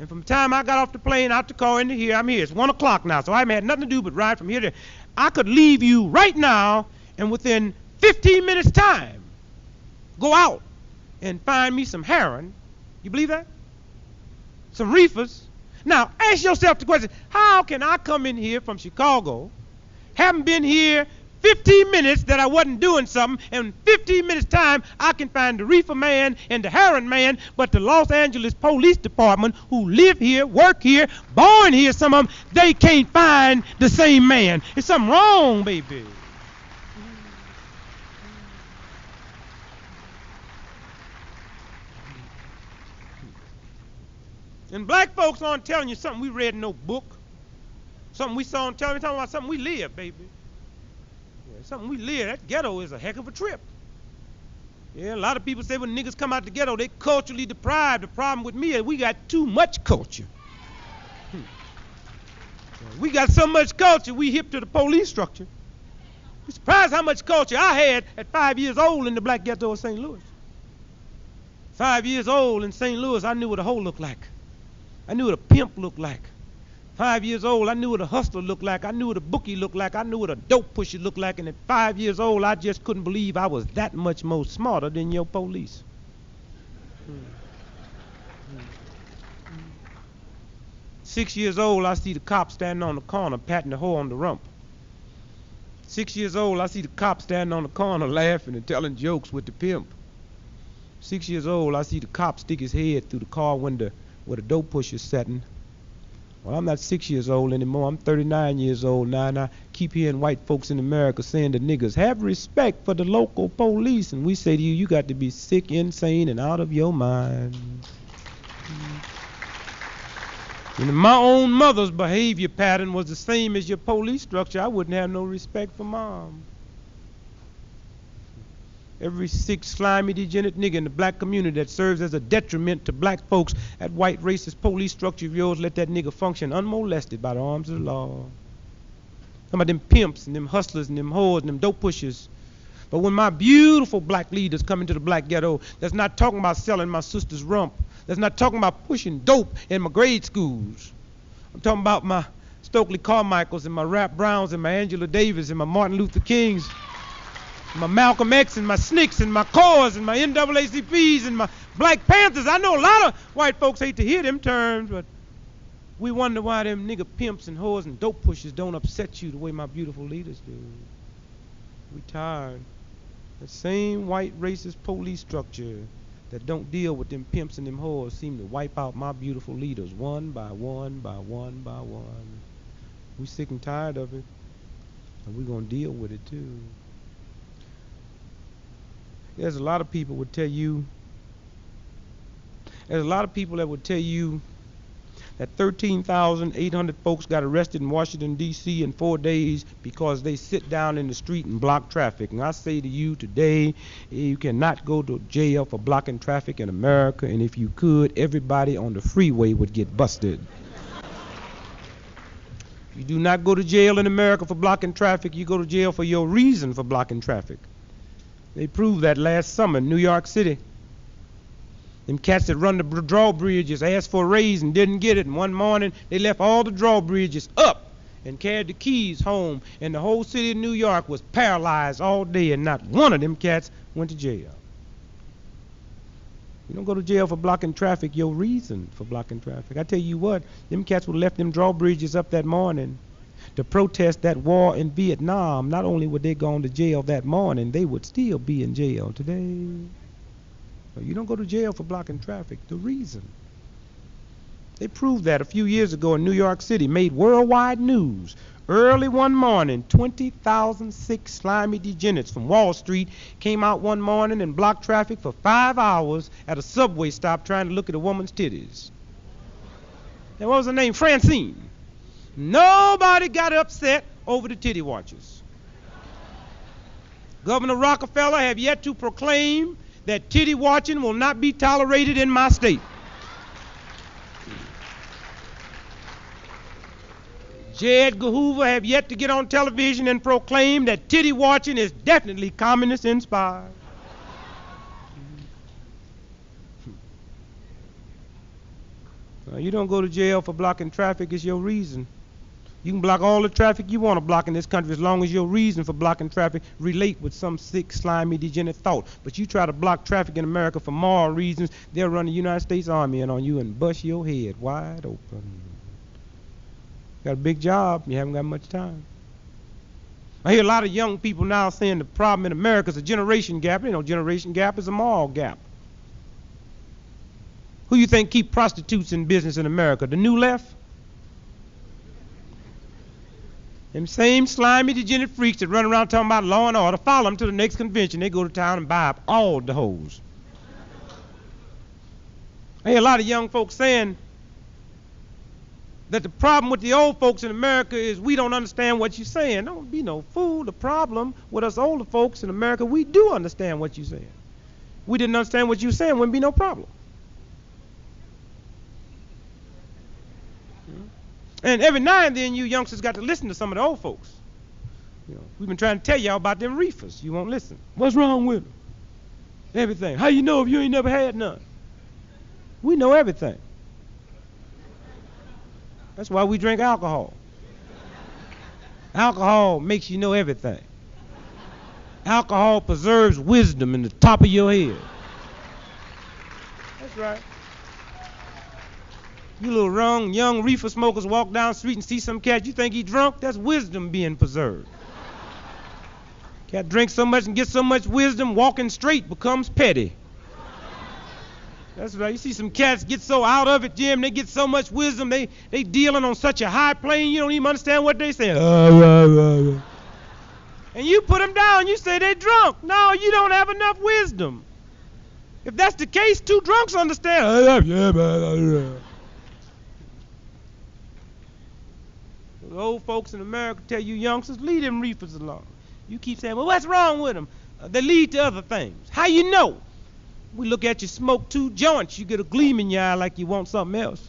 And from the time I got off the plane, out the car into here, I'm here. It's 1 o'clock now, so I haven't had nothing to do but ride from here to there. I could leave you right now, and within 15 minutes' time, go out and find me some heroin. You believe that? Some reefers. Now, ask yourself the question, how can I come in here from Chicago, haven't been here 15 minutes that I wasn't doing something, and in 15 minutes time I can find the reefer man and the heroin man, but the Los Angeles Police Department, who live here, work here, born here, some of them, they can't find the same man. There's something wrong, baby. And black folks aren't telling you something we read in no book, something we saw on television, talking about something we live, baby. Yeah, something we live. That ghetto is a heck of a trip. Yeah, a lot of people say when niggas come out the ghetto, they culturally deprived. The problem with me is we got too much culture. We got so much culture, we hip to the police structure. You're surprised how much culture I had at 5 years old in the black ghetto of St. Louis. 5 years old in St. Louis, I knew what a hoe looked like. I knew what a pimp looked like. 5 years old, I knew what a hustler looked like. I knew what a bookie looked like. I knew what a dope pusher looked like. And at 5 years old, I just couldn't believe I was that much more smarter than your police. 6 years old, I see the cop standing on the corner patting the hoe on the rump. 6 years old, I see the cop standing on the corner laughing and telling jokes with the pimp. 6 years old, I see the cop stick his head through the car window where the dope pusher's sitting. Well, I'm not 6 years old anymore. I'm 39 years old now, and I keep hearing white folks in America saying to niggas, have respect for the local police. And we say to you, you got to be sick, insane, and out of your mind. And if my own mother's behavior pattern was the same as your police structure, I wouldn't have no respect for mom. Every sick, slimy, degenerate nigga in the black community that serves as a detriment to black folks, that white racist police structure of yours, let that nigga function unmolested by the arms of the law. Some of them pimps and them hustlers and them whores and them dope pushers. But when my beautiful black leaders come into the black ghetto, that's not talking about selling my sister's rump. That's not talking about pushing dope in my grade schools. I'm talking about my Stokely Carmichaels and my Rap Browns and my Angela Davis and my Martin Luther Kings, my Malcolm X and my SNCCs and my COREs and my NAACPs and my Black Panthers. I know a lot of white folks hate to hear them terms, but we wonder why them nigga pimps and whores and dope pushers don't upset you the way my beautiful leaders do. We tired. The same white racist police structure that don't deal with them pimps and them whores seem to wipe out my beautiful leaders one by one by one by one. We sick and tired of it, and we're going to deal with it too. There's a lot of people would tell you, there's a lot of people that would tell you that 13,800 folks got arrested in Washington, D.C. in 4 days because they sit down in the street and block traffic. And I say to you today, you cannot go to jail for blocking traffic in America, and if you could, everybody on the freeway would get busted. You do not go to jail in America for blocking traffic. You go to jail for your reason for blocking traffic. They proved that last summer in New York City. Them cats that run the drawbridges asked for a raise and didn't get it. And one morning, they left all the drawbridges up and carried the keys home. And the whole city of New York was paralyzed all day, and not one of them cats went to jail. You don't go to jail for blocking traffic, your reason for blocking traffic. I tell you what, them cats would have left them drawbridges up that morning to protest that war in Vietnam. Not only would they gone to jail that morning, they would still be in jail today. You don't go to jail for blocking traffic. The reason. They proved that a few years ago in New York City, made worldwide news. Early one morning, 20,000 sick, slimy degenerates from Wall Street came out one morning and blocked traffic for 5 hours at a subway stop trying to look at a woman's titties. And what was her name? Francine. Nobody got upset over the titty watchers. Governor Rockefeller have yet to proclaim that titty watching will not be tolerated in my state. J. Edgar Hoover have yet to get on television and proclaim that titty watching is definitely communist inspired. You don't go to jail for blocking traffic, it's your reason. You can block all the traffic you want to block in this country as long as your reason for blocking traffic relate with some sick, slimy, degenerate thought. But you try to block traffic in America for moral reasons, they'll run the United States Army in on you and bust your head wide open. Got a big job, you haven't got much time. I hear a lot of young people now saying the problem in America is a generation gap. You know, generation gap is a moral gap. Who you think keep prostitutes in business in America? The new left? Them same slimy, degenerate freaks that run around talking about law and order, follow them to the next convention. They go to town and buy up all the hoes. I hear a lot of young folks saying that the problem with the old folks in America is we don't understand what you're saying. Don't be no fool. The problem with us older folks in America, we do understand what you're saying. We didn't understand what you're saying, wouldn't be no problem. And every now and then you youngsters got to listen to some of the old folks. You know, we've been trying to tell y'all about them reefers. You won't listen. What's wrong with them? Everything. How you know if you ain't never had none? We know everything. That's why we drink alcohol. Alcohol makes you know everything. Alcohol preserves wisdom in the top of your head. That's right. You little young reefer smokers walk down the street and see some cat, you think he drunk? That's wisdom being preserved. Cat drinks so much and gets so much wisdom, walking straight becomes petty. That's right. You see some cats get so out of it, Jim, they get so much wisdom, they dealing on such a high plane, you don't even understand what they say. And you put them down, you say they're drunk. No, you don't have enough wisdom. If that's the case, two drunks understand. The old folks in America tell you youngsters, leave them reefers alone. You keep saying, well, what's wrong with them? They lead to other things. How you know? We look at you smoke 2 joints, you get a gleam in your eye like you want something else.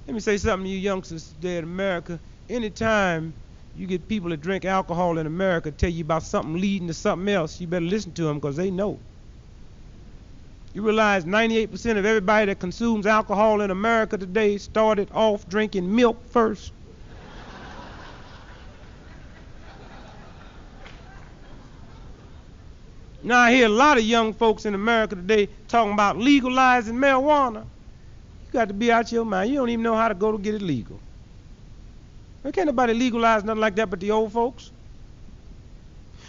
Let me say something to you youngsters today in America. Anytime you get people that drink alcohol in America tell you about something leading to something else, you better listen to them because they know. You realize 98% of everybody that consumes alcohol in America today started off drinking milk first. Now I hear a lot of young folks in America today talking about legalizing marijuana. You got to be out your mind. You don't even know how to go to get it legal. There can't nobody legalize nothing like that but the old folks.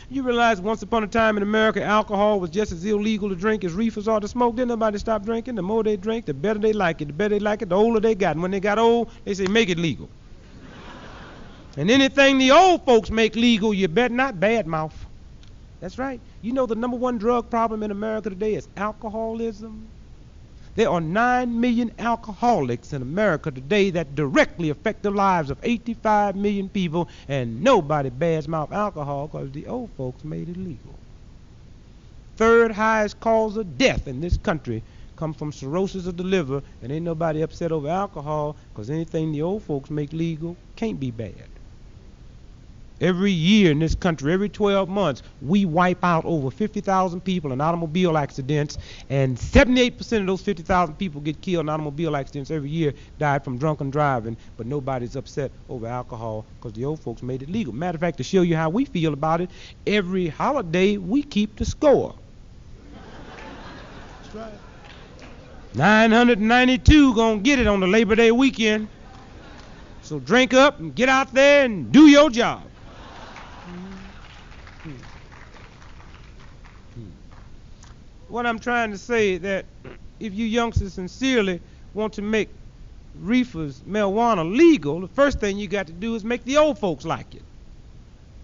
You realize once upon a time in America, alcohol was just as illegal to drink as reefers are to smoke. Didn't nobody stop drinking? The more they drink, the better they like it. The better they like it, the older they got. And when they got old, they say, make it legal. And anything the old folks make legal, you better not badmouth. That's right. You know the #1 drug problem in America today is alcoholism. There are 9 million alcoholics in America today that directly affect the lives of 85 million people, and nobody badmouth alcohol because the old folks made it legal. 3rd highest cause of death in this country comes from cirrhosis of the liver, and ain't nobody upset over alcohol because anything the old folks make legal can't be bad. Every year in this country, every 12 months, we wipe out over 50,000 people in automobile accidents, and 78% of those 50,000 people get killed in automobile accidents every year, died from drunken driving, but nobody's upset over alcohol because the old folks made it legal. Matter of fact, to show you how we feel about it, every holiday we keep the score. That's right. 992 gonna get it on the Labor Day weekend. So drink up and get out there and do your job. What I'm trying to say is that if you youngsters sincerely want to make reefers, marijuana legal, the first thing you got to do is make the old folks like it.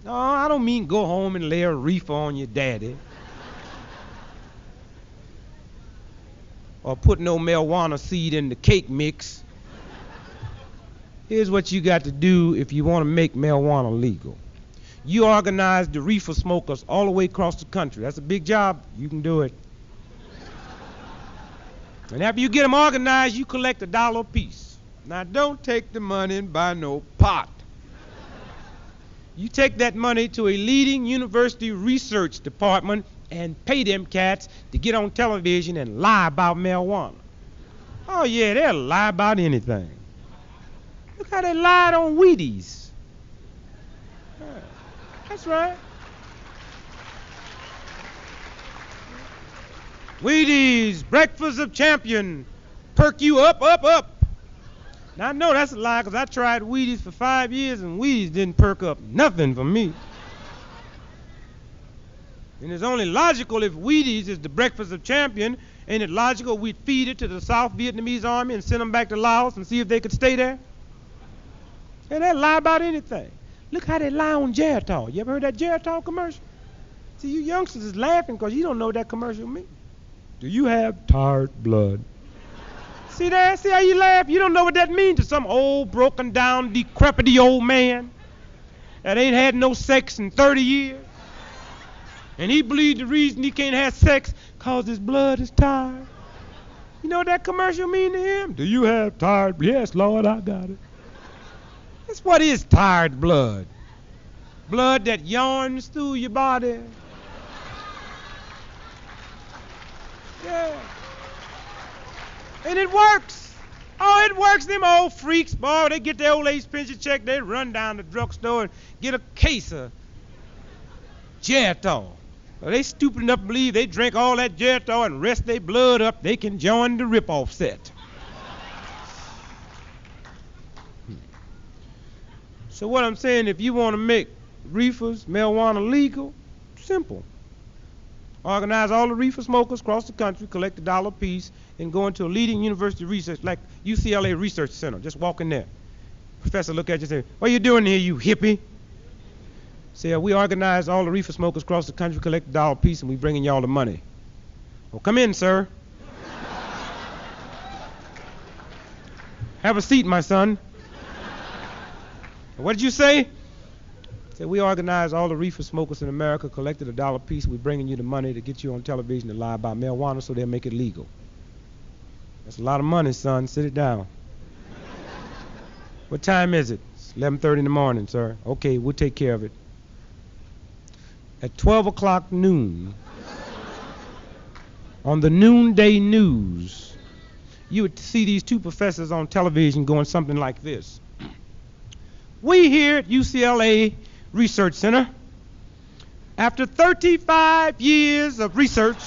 No, I don't mean go home and lay a reefer on your daddy. Or put no marijuana seed in the cake mix. Here's what you got to do if you want to make marijuana legal. You organize the reefer smokers all the way across the country. That's a big job. You can do it. And after you get them organized, you collect $1 a piece. Now, don't take the money and buy no pot. You take that money to a leading university research department and pay them cats to get on television and lie about marijuana. Oh, yeah, they'll lie about anything. Look how they lied on Wheaties. Yeah, that's right. Wheaties, breakfast of champion, perk you up, up, up. Now, I know that's a lie because I tried Wheaties for 5 years and Wheaties didn't perk up nothing for me. And it's only logical if Wheaties is the breakfast of champion, ain't it logical we'd feed it to the South Vietnamese army and send them back to Laos and see if they could stay there? And they lie about anything. Look how they lie on Geritol. You ever heard that Geritol commercial? See, you youngsters is laughing because you don't know what that commercial means. Do you have tired blood? See that? See how you laugh? You don't know what that means to some old, broken down, decrepit old man that ain't had no sex in 30 years. And he believes the reason he can't have sex because his blood is tired. You know what that commercial mean to him? Do you have tired blood? Yes, Lord, I got it. That's what is tired blood. Blood that yawns through your body. Yeah. And it works. Oh, it works. Them old freaks, boy, they get their old age pension check, they run down to the drugstore and get a case of Geritol. Well, they stupid enough to believe they drink all that Geritol and rest their blood up, they can join the rip-off set. So what I'm saying, if you want to make reefers, marijuana legal, simple. Organize all the reefer smokers across the country, collect $1 a piece, and go into a leading university research like UCLA Research Center. Just walk in there. Professor look at you and say, what are you doing here, you hippie? Say, we organize all the reefer smokers across the country, collect $1 a piece, and we bringing y'all the money. Well, come in, sir. Have a seat, my son. What did you say? Said, we organized all the reefer smokers in America, collected $1 a piece. We're bringing you the money to get you on television to lie about marijuana so they'll make it legal. That's a lot of money, son. Sit it down. What time is it? It's 11:30 in the morning, sir. Okay, we'll take care of it. At 12 o'clock noon, on the noonday news, you would see these two professors on television going something like this. We here at UCLA Research Center, after 35 years of research,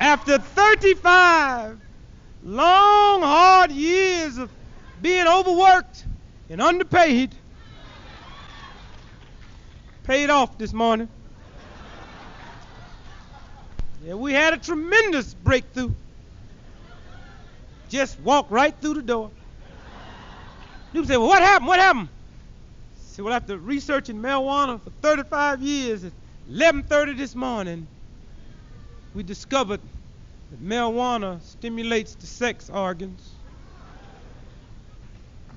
after 35 long, hard years of being overworked and underpaid, paid off this morning. Yeah, we had a tremendous breakthrough. Just walked right through the door. People say, well, what happened? What happened? I said, well, after researching marijuana for 35 years, at 11:30 this morning, we discovered that marijuana stimulates the sex organs.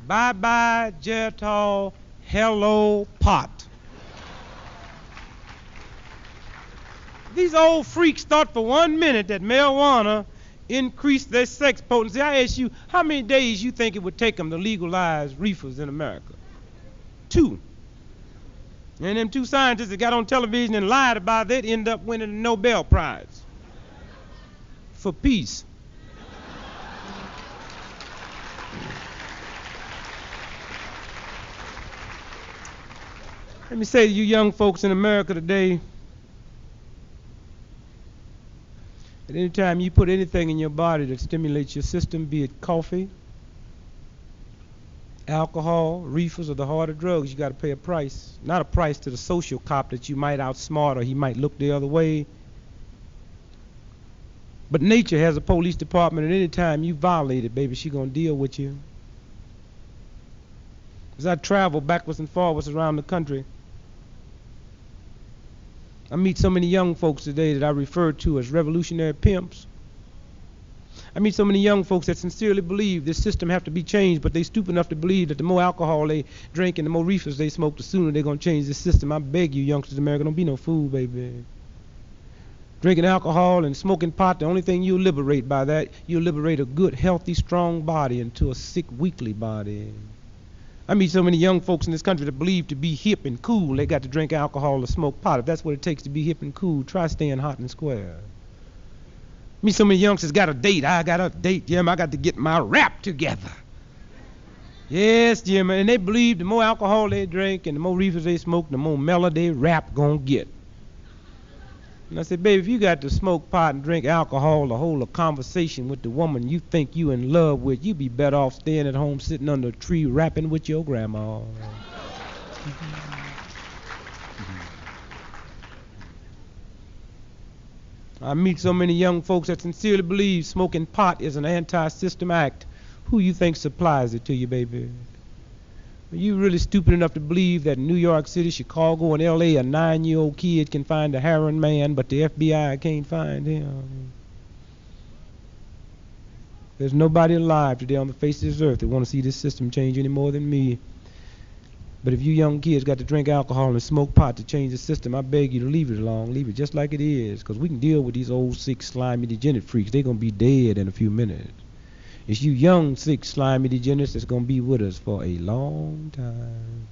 Bye-bye, Geritol, hello, pot. These old freaks thought for 1 minute that marijuana increased their sex potency. I ask you, how many days you think it would take them to legalize reefers in America? 2. And them 2 scientists that got on television and lied about it, they'd end up winning the Nobel Prize for peace. Let me say to you young folks in America today, at any time you put anything in your body that stimulates your system, be it coffee, Alcohol, reefers, or the harder drugs, you got to pay a price. Not a price to the social cop that you might outsmart or he might look the other way. But nature has a police department, and any time you violate it, baby, she gonna deal with you. As I travel backwards and forwards around the country, I meet so many young folks today that I refer to as revolutionary pimps. I meet so many young folks that sincerely believe this system have to be changed, but they stupid enough to believe that the more alcohol they drink and the more reefers they smoke, the sooner they're gonna change the system. I beg you, youngsters in America, don't be no fool, baby. Drinking alcohol and smoking pot, the only thing you'll liberate by that, you'll liberate a good, healthy, strong body into a sick, weakly body. I meet so many young folks in this country that believe to be hip and cool, they got to drink alcohol or smoke pot. If that's what it takes to be hip and cool, try staying hot and square. I meet so many youngsters got a date. I got a date, Jim. I got to get my rap together. Yes, Jim. And they believe the more alcohol they drink and the more reefers they smoke, the more mellow their rap gonna get. And I said, baby, if you got to smoke pot and drink alcohol to hold a conversation with the woman you think you in love with, you be better off staying at home sitting under a tree rapping with your grandma. I meet so many young folks that sincerely believe smoking pot is an anti-system act. Who you think supplies it to you, baby? Are you really stupid enough to believe that in New York City, Chicago, and L.A. a 9-year-old kid can find a heroin man, but the FBI can't find him? There's nobody alive today on the face of this earth that want to see this system change any more than me. But if you young kids got to drink alcohol and smoke pot to change the system, I beg you to leave it alone. Leave it just like it is, because we can deal with these old, sick, slimy, degenerate freaks. They're going to be dead in a few minutes. It's you young, sick, slimy degenerates that's going to be with us for a long time.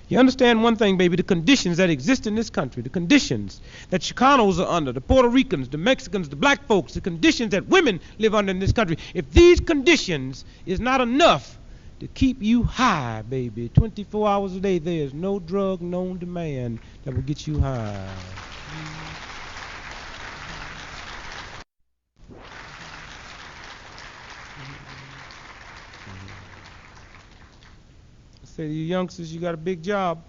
You understand one thing, baby, the conditions that exist in this country, the conditions that Chicanos are under, the Puerto Ricans, the Mexicans, the black folks, the conditions that women live under in this country, if these conditions is not enough to keep you high, baby, 24 hours a day, there is no drug known to man that will get you high. Say to you youngsters, you got a big job.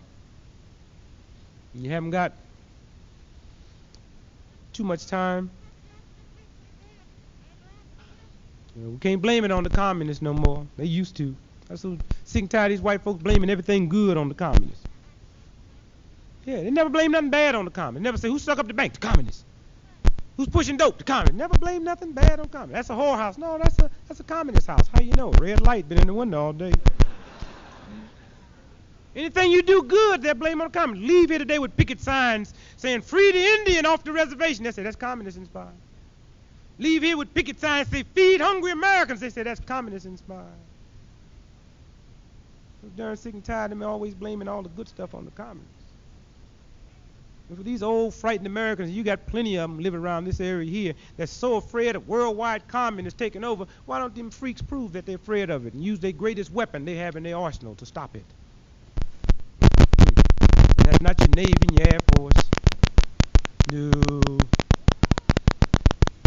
You haven't got too much time. We can't blame it on the communists no more. They used to. That's so sick and tired of these white folks blaming everything good on the communists. Yeah, they never blame nothing bad on the communists. Never say, who stuck up the bank? The communists. Who's pushing dope? The communists. Never blame nothing bad on communists. That's a whorehouse. No, that's a communist house. How you know? Red light been in the window all day. Anything you do good, they'll blame on the communists. Leave here today with picket signs saying, free the Indian off the reservation. They say, that's communist inspired. Leave here with picket signs say, feed hungry Americans. They say, that's communist inspired. So darn sick and tired of them always blaming all the good stuff on the communists. And for these old frightened Americans, you got plenty of them living around this area here that's so afraid of worldwide communists taking over. Why don't them freaks prove that they're afraid of it and use their greatest weapon they have in their arsenal to stop it? That's not your Navy and your Air Force. No.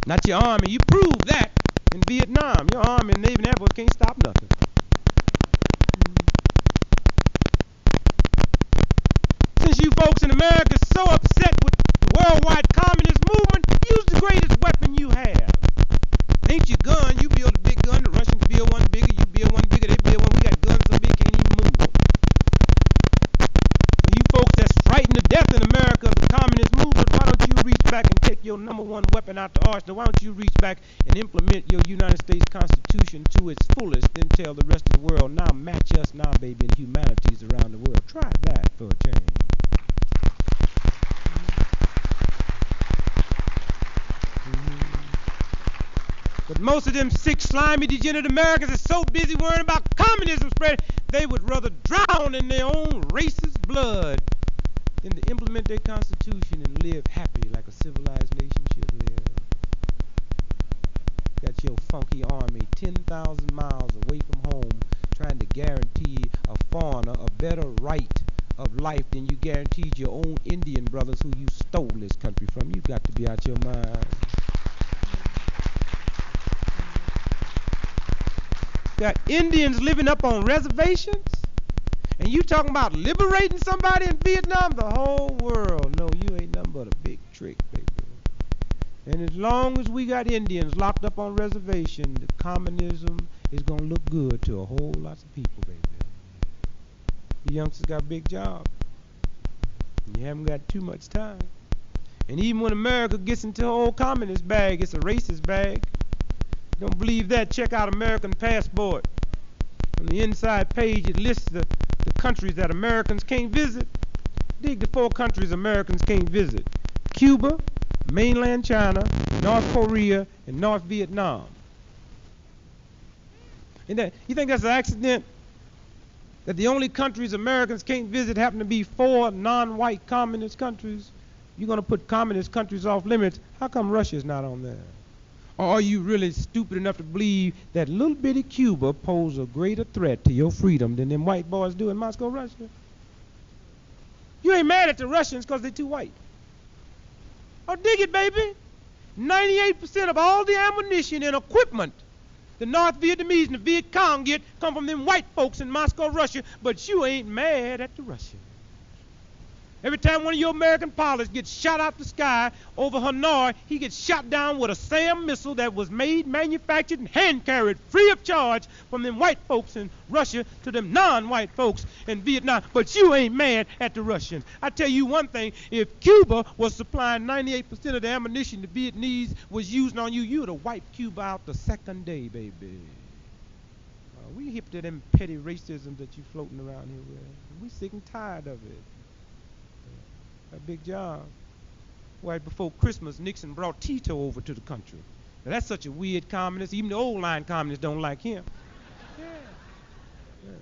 Not your Army. You proved that in Vietnam. Your Army and Navy and Air Force can't stop nothing. Since you folks in America are so upset with the worldwide communist movement, use the greatest weapon you have. Ain't your gun. You build a big gun. The Russians build one bigger. You build one bigger. They build one. We got guns so big can't even move. You folks that's frightened to death in America of the communist movement, why don't you reach back and take your number one weapon out the arsenal? Why don't you reach back and implement your United States Constitution to its fullest, then tell the rest of the world, now match us now, baby, in humanities around the world. Try that for a change. But most of them sick, slimy, degenerate Americans are so busy worrying about communism spreading, they would rather drown in their own racist blood than to implement their Constitution and live happy like a civilized nation should live. Got your funky army 10,000 miles away from home trying to guarantee a foreigner a better right of life than you guaranteed your own Indian brothers who you stole this country from. You've got to be out your mind. got Indians living up on reservations, and you talking about liberating somebody in Vietnam? The whole world know you ain't nothing but a big trick, baby. And as long as we got Indians locked up on reservation, the communism is going to look good to a whole lot of people, baby. You youngsters got a big job. You haven't got too much time. And even when America gets into her old communist bag, it's a racist bag. Don't believe that? Check out American Passport. On the inside page, it lists the countries that Americans can't visit. Dig the 4 countries Americans can't visit: Cuba, mainland China, North Korea, and North Vietnam. And you think that's an accident? That the only countries Americans can't visit happen to be 4 non-white communist countries? You're going to put communist countries off limits. How come Russia's not on there? Or are you really stupid enough to believe that little bitty Cuba poses a greater threat to your freedom than them white boys do in Moscow, Russia? You ain't mad at the Russians because they're too white. Oh, dig it, baby. 98% of all the ammunition and equipment the North Vietnamese and the Viet Cong get come from them white folks in Moscow, Russia, but you ain't mad at the Russians. Every time one of your American pilots gets shot out the sky over Hanoi, he gets shot down with a SAM missile that was made, manufactured, and hand-carried free of charge from them white folks in Russia to them non-white folks in Vietnam. But you ain't mad at the Russians. I tell you one thing, if Cuba was supplying 98% of the ammunition the Vietnamese was using on you, you'd have wiped Cuba out the second day, baby. We hip to them petty racism that you floating around here with. We sick and tired of it. A big job. Right before Christmas, Nixon brought Tito over to the country. Now, that's such a weird communist. Even the old line communists don't like him. Yeah.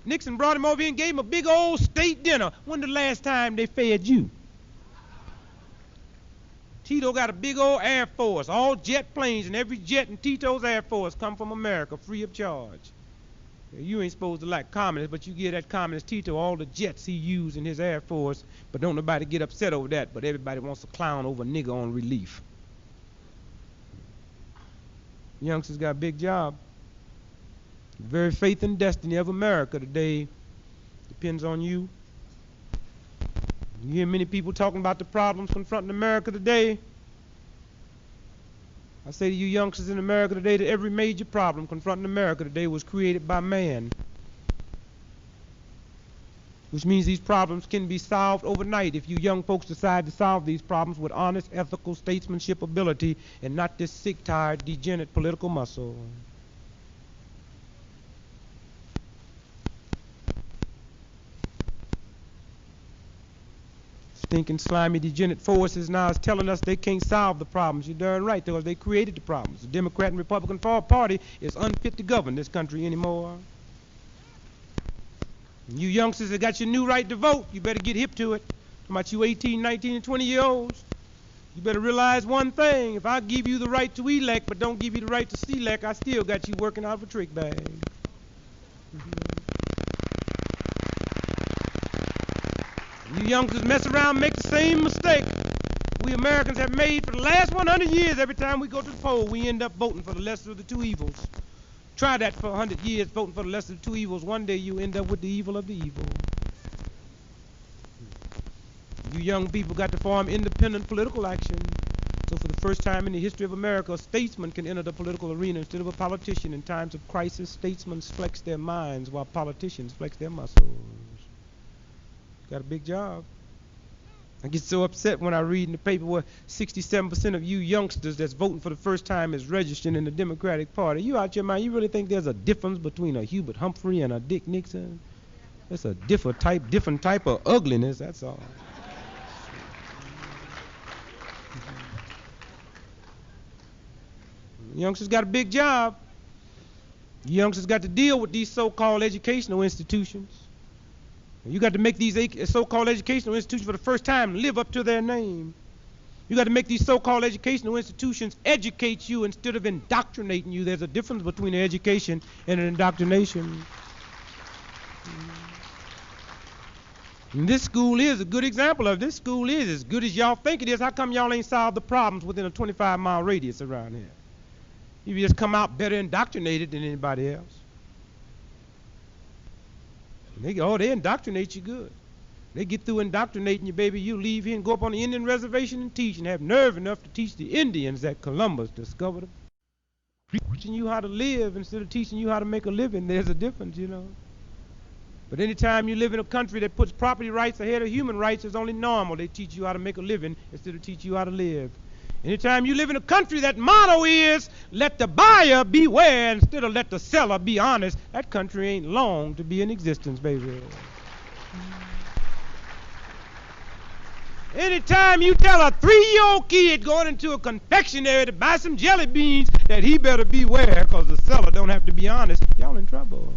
Nixon brought him over here and gave him a big old state dinner. When the last time they fed you? Tito got a big old Air Force, all jet planes, and every jet in Tito's Air Force come from America free of charge. You ain't supposed to like communists, but you give that communist Tito all the jets he used in his Air Force, but don't nobody get upset over that, but everybody wants to clown over a nigger on relief. Youngsters got a big job. The very faith and destiny of America today depends on you. You hear many people talking about the problems confronting America today. I say to you youngsters in America today that every major problem confronting America today was created by man. Which means these problems can be solved overnight if you young folks decide to solve these problems with honest, ethical, statesmanship ability and not this sick, tired, degenerate political muscle. Stinking, slimy, degenerate forces now is telling us they can't solve the problems. You're darn right, because they created the problems. The Democrat and Republican Party is unfit to govern this country anymore. And you youngsters that got your new right to vote, you better get hip to it. How about you 18, 19, and 20-year-olds? You better realize one thing. If I give you the right to elect but don't give you the right to select, I still got you working out of a trick bag. You youngsters mess around, make the same mistake we Americans have made for the last 100 years. Every time we go to the poll, we end up voting for the lesser of the two evils. Try that for 100 years, voting for the lesser of the two evils. One day you end up with the evil of the evil. You young people got to form independent political action. So for the first time in the history of America, a statesman can enter the political arena instead of a politician. In times of crisis, statesmen flex their minds while politicians flex their muscles. Got a big job. I get so upset when I read in the paper where 67% of you youngsters that's voting for the first time is registering in the Democratic Party. You out your mind? You really think there's a difference between a Hubert Humphrey and a Dick Nixon? It's a different type of ugliness, that's all. Youngsters got a big job. Youngsters got to deal with these so-called educational institutions. You got to make these so-called educational institutions for the first time live up to their name. You got to make these so-called educational institutions educate you instead of indoctrinating you. There's a difference between an education and an indoctrination. And this school is a good example of it. This school is as good as y'all think it is. How come y'all ain't solved the problems within a 25-mile radius around here? You just come out better indoctrinated than anybody else. They indoctrinate you good. They get through indoctrinating you, baby. You leave here and go up on the Indian reservation and teach, and have nerve enough to teach the Indians that Columbus discovered them. Teaching you how to live instead of teaching you how to make a living. There's a difference, you know. But anytime you live in a country that puts property rights ahead of human rights, it's only normal. They teach you how to make a living instead of teach you how to live. Anytime you live in a country that motto is, let the buyer beware instead of let the seller be honest, that country ain't long to be in existence, baby. Anytime you tell a 3-year-old kid going into a confectionery to buy some jelly beans that he better beware because the seller don't have to be honest, y'all in trouble.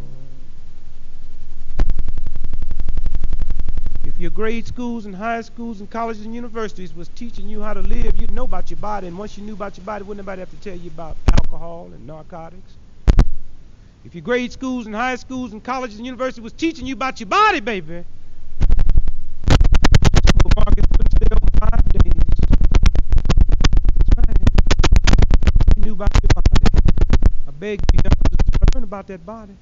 If your grade schools and high schools and colleges and universities was teaching you how to live, you'd know about your body, and once you knew about your body, wouldn't nobody have to tell you about alcohol and narcotics. If your grade schools and high schools and colleges and universities was teaching you about your body, baby, supermarkets wouldn't stay open 5 days. That's right. You knew about your body. I beg you, young, learn about that body.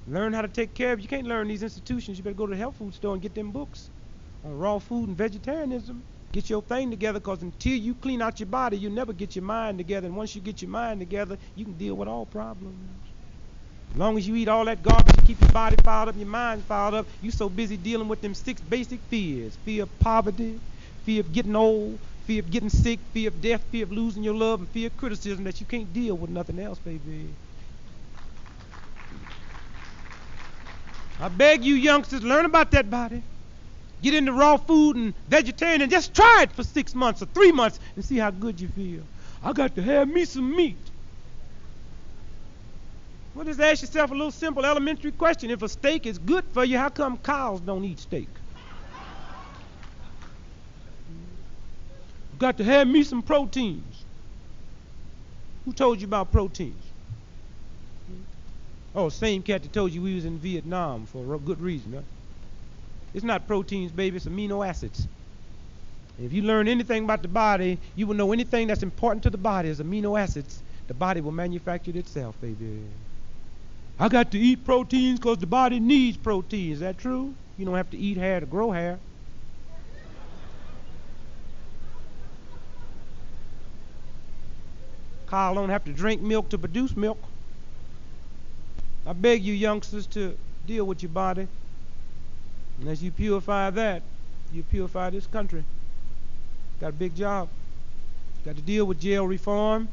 Learn how to take care of it. You can't learn these institutions. You better go to the health food store and get them books on raw food and vegetarianism. Get your thing together, because until you clean out your body, you'll never get your mind together. And once you get your mind together, you can deal with all problems. As long as you eat all that garbage and keep your body filed up, your mind filed up, you're so busy dealing with them 6 basic fears. Fear of poverty, fear of getting old, fear of getting sick, fear of death, fear of losing your love, and fear of criticism, that you can't deal with nothing else, baby. I beg you youngsters, learn about that body. Get into raw food and vegetarian and just try it for 6 months or 3 months and see how good you feel. I got to have me some meat. Well, just ask yourself a little simple elementary question. If a steak is good for you, how come cows don't eat steak? Got to have me some proteins. Who told you about proteins? Oh, same cat that told you we was in Vietnam for a good reason, huh? It's not proteins, baby, it's amino acids. And if you learn anything about the body, you will know anything that's important to the body is amino acids. The body will manufacture it itself, baby. I got to eat proteins because the body needs protein. Is that true? You don't have to eat hair to grow hair. Cow don't have to drink milk to produce milk. I beg you youngsters to deal with your body. And as you purify that, you purify this country. Got a big job. Got to deal with jail reform.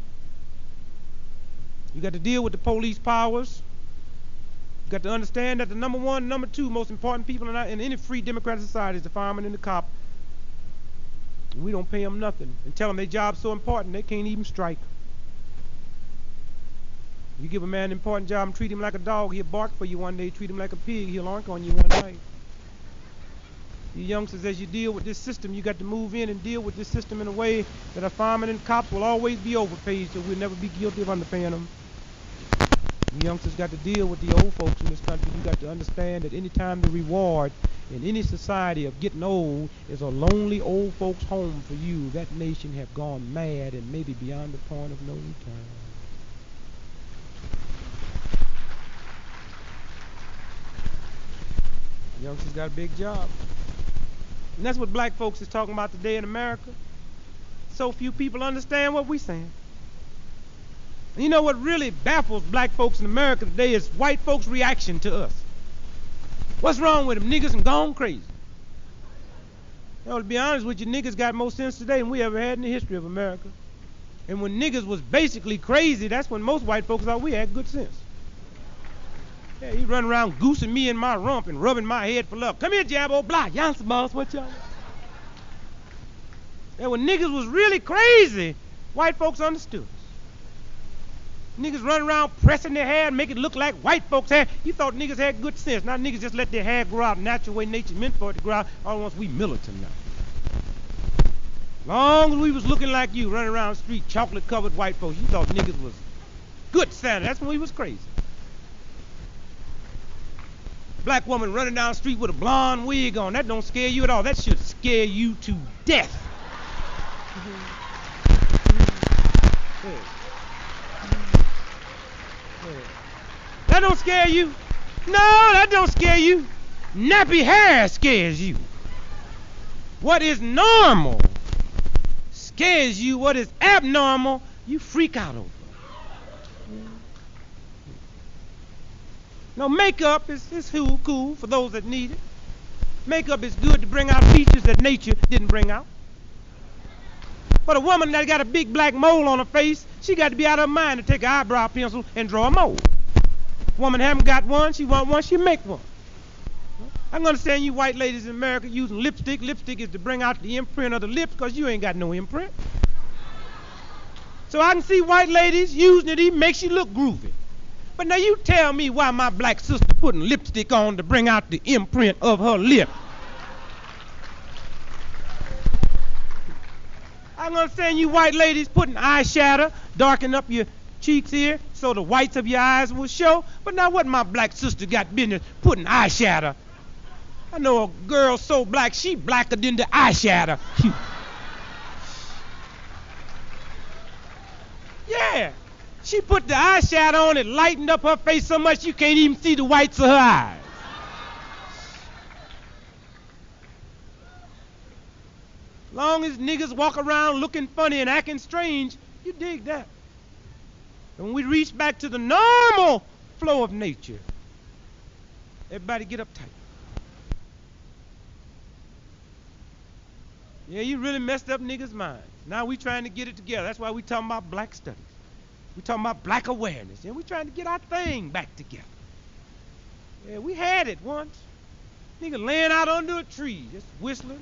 You got to deal with the police powers. You got to understand that the number 1, number 2 most important people in any free democratic society is the fireman and the cop. And we don't pay them nothing and tell them their job's so important they can't even strike. You give a man an important job and treat him like a dog, he'll bark for you one day. Treat him like a pig, he'll oink on you one night. You youngsters, as you deal with this system, you got to move in and deal with this system in a way that our firemen and cops will always be overpaid, so we'll never be guilty of underpaying them. You youngsters got to deal with the old folks in this country. You got to understand that any time the reward in any society of getting old is a lonely old folks home for you, that nation have gone mad and maybe beyond the point of no return. Youngsters got a big job. And that's what black folks is talking about today in America. So few people understand what we're saying. And you know what really baffles black folks in America today is white folks' reaction to us. What's wrong with them? Niggas and gone crazy. You know, to be honest with you, niggas got more sense today than we ever had in the history of America. And when niggas was basically crazy, that's when most white folks thought we had good sense. Yeah, he run around goosing me in my rump and rubbing my head for love. Come here, Jabbo, blah, Johnson boss, what y'all? Yeah, when niggas was really crazy, white folks understood us. Niggas run around pressing their hair and make it look like white folks' hair. You thought niggas had good sense. Now niggas just let their hair grow out natural way nature meant for it to grow out. All at once we militant now. Long as we was looking like you, running around the street, chocolate-covered white folks, you thought niggas was good Santa. That's when we was crazy. Black woman running down the street with a blonde wig on, that don't scare you at all. That should scare you to death. That don't scare you. No, that don't scare you. Nappy hair scares you. What is normal scares you. What is abnormal, you freak out over. No, makeup is cool for those that need it. Makeup is good to bring out features that nature didn't bring out. But a woman that got a big black mole on her face, she got to be out of her mind to take an eyebrow pencil and draw a mole. Woman haven't got one, she want one, she make one. I can understand you white ladies in America using lipstick. Lipstick is to bring out the imprint of the lips because you ain't got no imprint. So I can see white ladies using it, even makes you look groovy. But now you tell me why my black sister putting lipstick on to bring out the imprint of her lip. I can understand you white ladies putting eyeshadow, darken up your cheeks here so the whites of your eyes will show. But now what my black sister got business putting eyeshadow? I know a girl so black, she blacker than the eyeshadow. Yeah. She put the eyeshadow on, it lightened up her face so much you can't even see the whites of her eyes. Long as niggas walk around looking funny and acting strange, you dig that. And when we reach back to the normal flow of nature, everybody get uptight. Yeah, you really messed up niggas' minds. Now we trying to get it together. That's why we talking about black studies. We talking about black awareness. And we trying to get our thing back together. Yeah, we had it once. Nigga laying out under a tree, just whistling,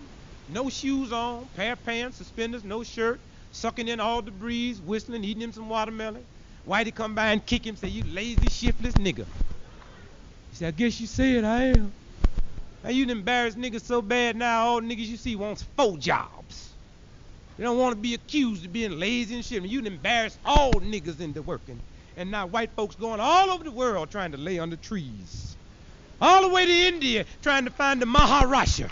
no shoes on, pair of pants, suspenders, no shirt, sucking in all the breeze, whistling, eating him some watermelon. Whitey come by and kick him, say, you lazy, shiftless nigga. He said, I guess you said I am. Now you embarrassed niggas so bad now, all niggas you see wants 4 jobs. They don't want to be accused of being lazy and shit. You embarrass all niggas into working. And now white folks going all over the world trying to lay under trees. All the way to India trying to find the Maharaja.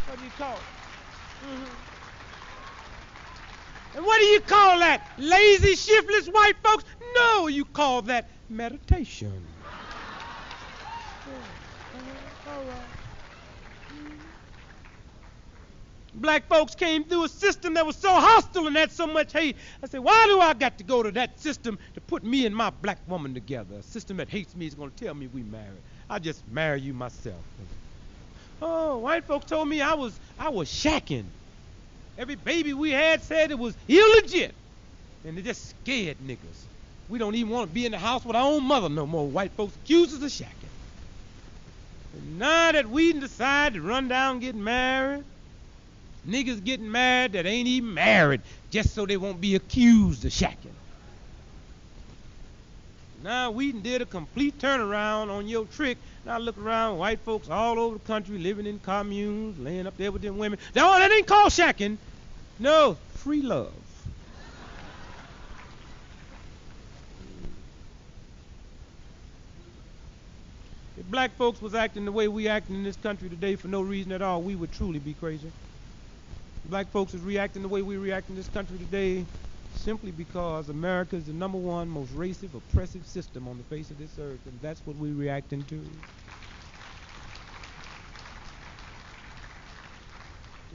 What do you call it? And what do you call that? Lazy, shiftless white folks? No, you call that meditation. All right. Black folks came through a system that was so hostile and had so much hate. I said, why do I got to go to that system to put me and my black woman together? A system that hates me is going to tell me we married. I'll just marry you myself. Oh, white folks told me I was shacking. Every baby we had said it was illegit. And they just scared niggas. We don't even want to be in the house with our own mother no more. White folks accuse us of shacking. And now that we decide to run down and get married, niggas getting married that ain't even married just so they won't be accused of shacking. Now we did a complete turnaround on your trick. Now look around, white folks all over the country living in communes, laying up there with them women. No, that ain't called shacking. No, free love. If black folks was acting the way we acting in this country today for no reason at all, we would truly be crazy. Black folks is reacting the way we react in this country today simply because America is the #1 most racist, oppressive system on the face of this earth, and that's what we're reacting to.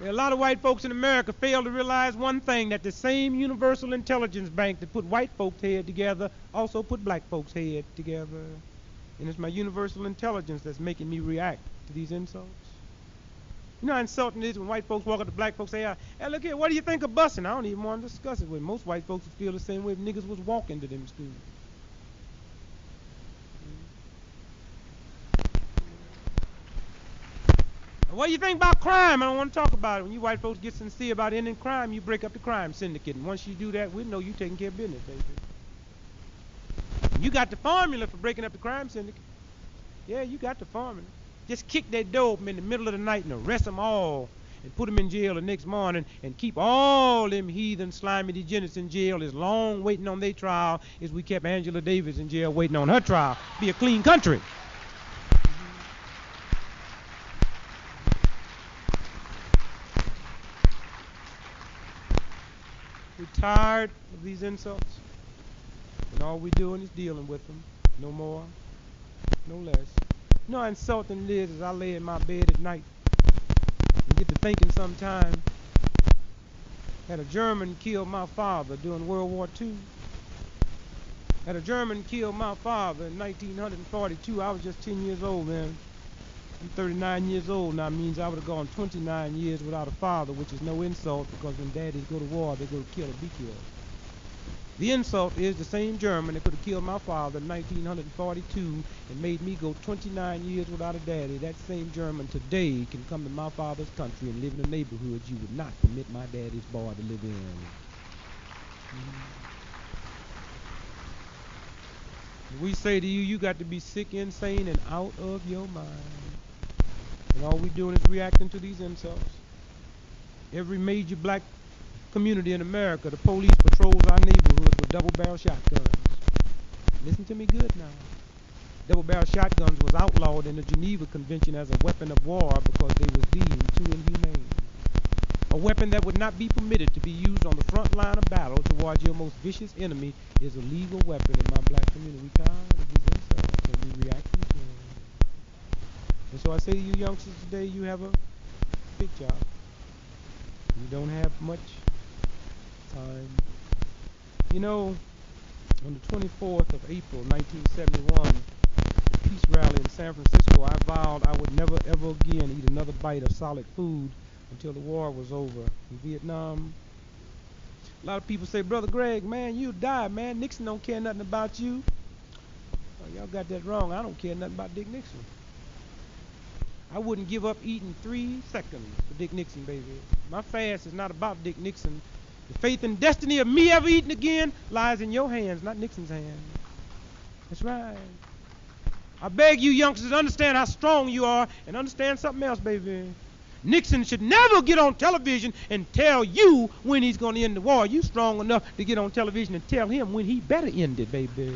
A lot of white folks in America fail to realize one thing, that the same universal intelligence bank that put white folks' head together also put black folks' head together. And it's my universal intelligence that's making me react to these insults. You know how insulting it is when white folks walk up to black folks and say, hey, look here, what do you think of busing? I don't even want to discuss it with most white folks who feel the same way if niggas was walking to them schools. What do you think about crime? I don't want to talk about it. When you white folks get sincere about ending crime, you break up the crime syndicate. And once you do that, we know you taking care of business, baby. You got the formula for breaking up the crime syndicate. Yeah, you got the formula. Just kick that door open in the middle of the night and arrest them all and put them in jail the next morning and keep all them heathen, slimy degenerates in jail as long waiting on their trial as we kept Angela Davis in jail waiting on her trial. Be a clean country. We're tired of these insults, and all we're doing is dealing with them. No more, no less. You know how insulting it is as I lay in my bed at night and get to thinking sometime, had a German killed my father during World War II. Had a German killed my father in 1942. I was just 10 years old, man. I'm 39 years old now. It means I would have gone 29 years without a father, which is no insult because when daddies go to war, they go to kill or be killed. The insult is the same German that could have killed my father in 1942 and made me go 29 years without a daddy. That same German today can come to my father's country and live in a neighborhood you would not permit my daddy's boy to live in. We say to you, you got to be sick, insane, and out of your mind. And all we're doing is reacting to these insults. Every major black community in America, the police patrols our neighborhoods with double-barrel shotguns. Listen to me good now. Double-barrel shotguns was outlawed in the Geneva Convention as a weapon of war because they was deemed too inhumane. A weapon that would not be permitted to be used on the front line of battle towards your most vicious enemy is a legal weapon in my black community. We tired of these insults and we reacting to them. And so I say to you youngsters today, you have a big job. You don't have much time. You know, on the 24th of April, 1971, the peace rally in San Francisco, I vowed I would never ever again eat another bite of solid food until the war was over in Vietnam. A lot of people say, Brother Greg, man, you died, man. Nixon don't care nothing about you. Oh, y'all got that wrong. I don't care nothing about Dick Nixon. I wouldn't give up eating 3 seconds for Dick Nixon, baby. My fast is not about Dick Nixon. The faith and destiny of me ever eating again lies in your hands, not Nixon's hands. That's right. I beg you youngsters to understand how strong you are and understand something else, baby. Nixon should never get on television and tell you when he's going to end the war. You strong enough to get on television and tell him when he better end it, baby.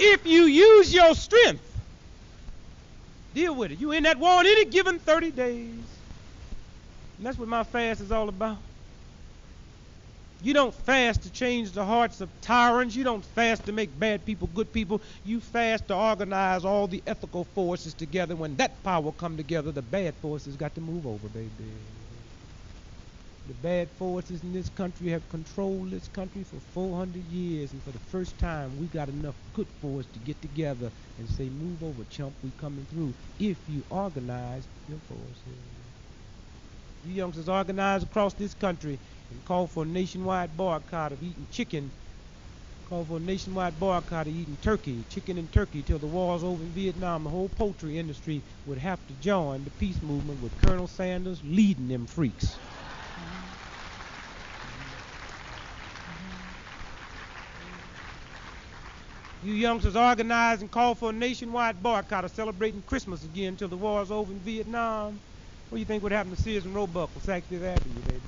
If you use your strength, deal with it. You in that war in any given 30 days. And that's what my fast is all about. You don't fast to change the hearts of tyrants. You don't fast to make bad people good people. You fast to organize all the ethical forces together. When that power come together, the bad forces got to move over, baby. The bad forces in this country have controlled this country for 400 years, and for the first time, we got enough good force to get together and say, move over, chump, we coming through, if you organize your forces. You youngsters organize across this country and call for a nationwide boycott of eating chicken, call for a nationwide boycott of eating turkey, chicken and turkey, till the war's over in Vietnam. The whole poultry industry would have to join the peace movement with Colonel Sanders leading them freaks. You youngsters organize and call for a nationwide boycott of celebrating Christmas again until the war's over in Vietnam. What do you think would happen to Sears and Roebuck or Saks Fifth Avenue, baby?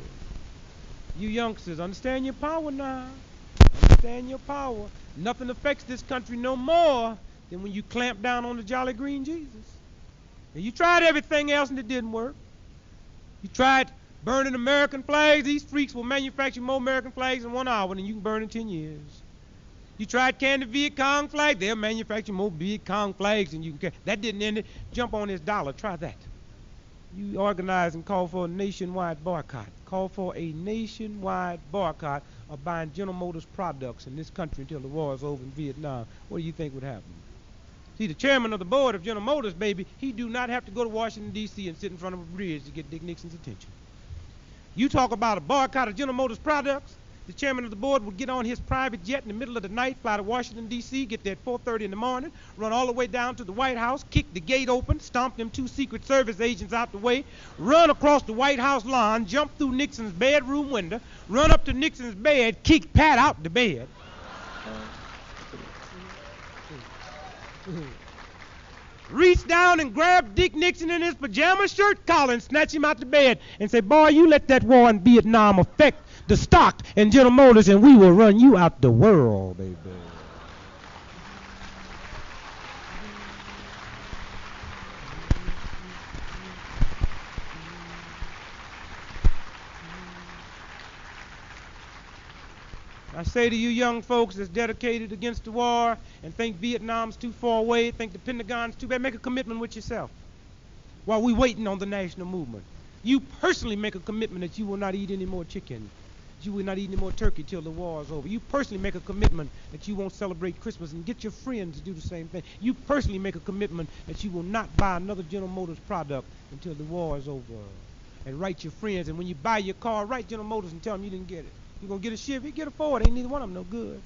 You youngsters, understand your power now. Understand your power. Nothing affects this country no more than when you clamp down on the Jolly Green Jesus. And you tried everything else and it didn't work. You tried burning American flags. These freaks will manufacture more American flags in 1 hour than you can burn in 10 years. You tried carrying the Viet Cong flag. They'll manufacture more Viet Cong flags than you can carry. That didn't end it. Jump on this dollar. Try that. You organize and call for a nationwide boycott. Call for a nationwide boycott of buying General Motors products in this country until the war is over in Vietnam. What do you think would happen? See, the chairman of the board of General Motors, baby, he do not have to go to Washington, D.C. and sit in front of a bridge to get Dick Nixon's attention. You talk about a boycott of General Motors products, the chairman of the board would get on his private jet in the middle of the night, fly to Washington, D.C., get there at 4:30 in the morning, run all the way down to the White House, kick the gate open, stomp them 2 Secret Service agents out the way, run across the White House lawn, jump through Nixon's bedroom window, run up to Nixon's bed, kick Pat out the bed. Reach down and grab Dick Nixon in his pajama shirt collar and snatch him out the bed and say, boy, you let that war in Vietnam affect the stock in General Motors and we will run you out the world, baby. I say to you young folks that's dedicated against the war and think Vietnam's too far away, think the Pentagon's too bad, make a commitment with yourself while we waiting on the national movement. You personally make a commitment that you will not eat any more chicken. You will not eat any more turkey till the war is over. You personally make a commitment that you won't celebrate Christmas, and get your friends to do the same thing. You personally make a commitment that you will not buy another General Motors product until the war is over. And write your friends, and when you buy your car, write General Motors and tell them you didn't get it. You're going to get a Chevy, get a Ford. Ain't neither one of them no good.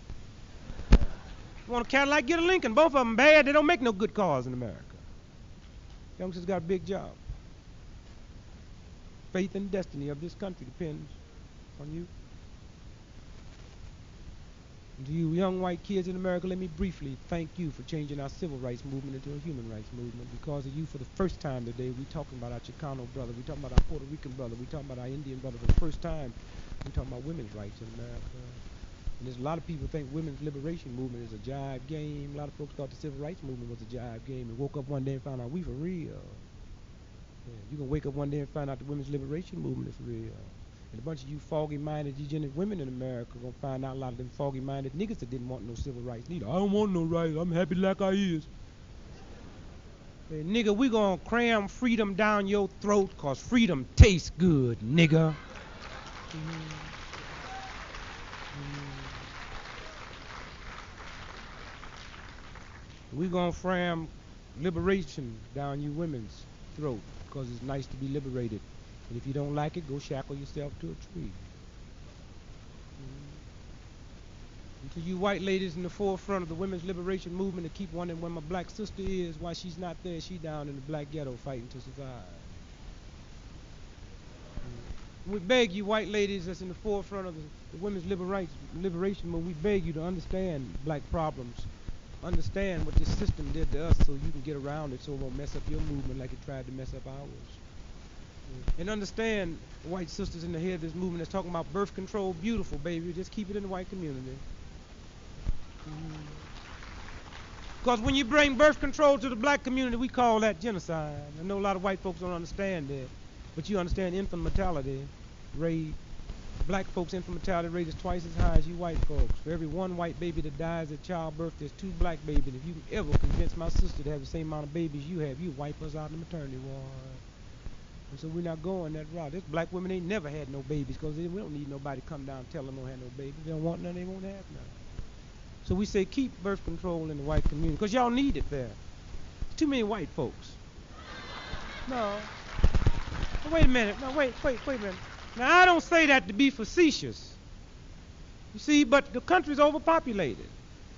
You want a Cadillac, get a Lincoln. Both of them bad. They don't make no good cars in America. Youngsters got a big job. Faith and destiny of this country depends on you. And to you young white kids in America, let me briefly thank you for changing our civil rights movement into a human rights movement. Because of you, for the first time today, we talking about our Chicano brother, we talking about our Puerto Rican brother, we talking about our Indian brother. For the first time, we talking about women's rights in America. And there's a lot of people think women's liberation movement is a jive game. A lot of folks thought the civil rights movement was a jive game and woke up one day and found out we for real. Yeah, you can wake up one day and find out the women's liberation movement is real. And a bunch of you foggy-minded, degenerate women in America are going to find out a lot of them foggy-minded niggas that didn't want no civil rights neither. I don't want no rights. I'm happy like I is. Hey, nigga, we going to cram freedom down your throat because freedom tastes good, nigga. We going to cram liberation down you women's throat because it's nice to be liberated. And if you don't like it, go shackle yourself to a tree. And to you white ladies in the forefront of the women's liberation movement that keep wondering where my black sister is, why she's not there, she down in the black ghetto fighting to survive. We beg you white ladies that's in the forefront of the women's liberation movement, we beg you to understand black problems. Understand what this system did to us so you can get around it so it won't mess up your movement like it tried to mess up ours. And understand, white sisters in the head of this movement that's talking about birth control, beautiful, baby. Just keep it in the white community. Because when you bring birth control to the black community, we call that genocide. I know a lot of white folks don't understand that. But you understand infant mortality rate. Black folks' infant mortality rate is twice as high as you white folks. For every one white baby that dies at childbirth, there's 2 black babies. If you can ever convince my sister to have the same amount of babies you have, you wipe us out in the maternity ward. And so we're not going that route. This black women ain't never had no babies because we don't need nobody to come down and tell them they don't have no babies. They don't want none, they won't have none. So we say keep birth control in the white community because y'all need it there. There's too many white folks. No. Wait a minute. No, wait a minute. Now, I don't say that to be facetious. You see, but the country's overpopulated.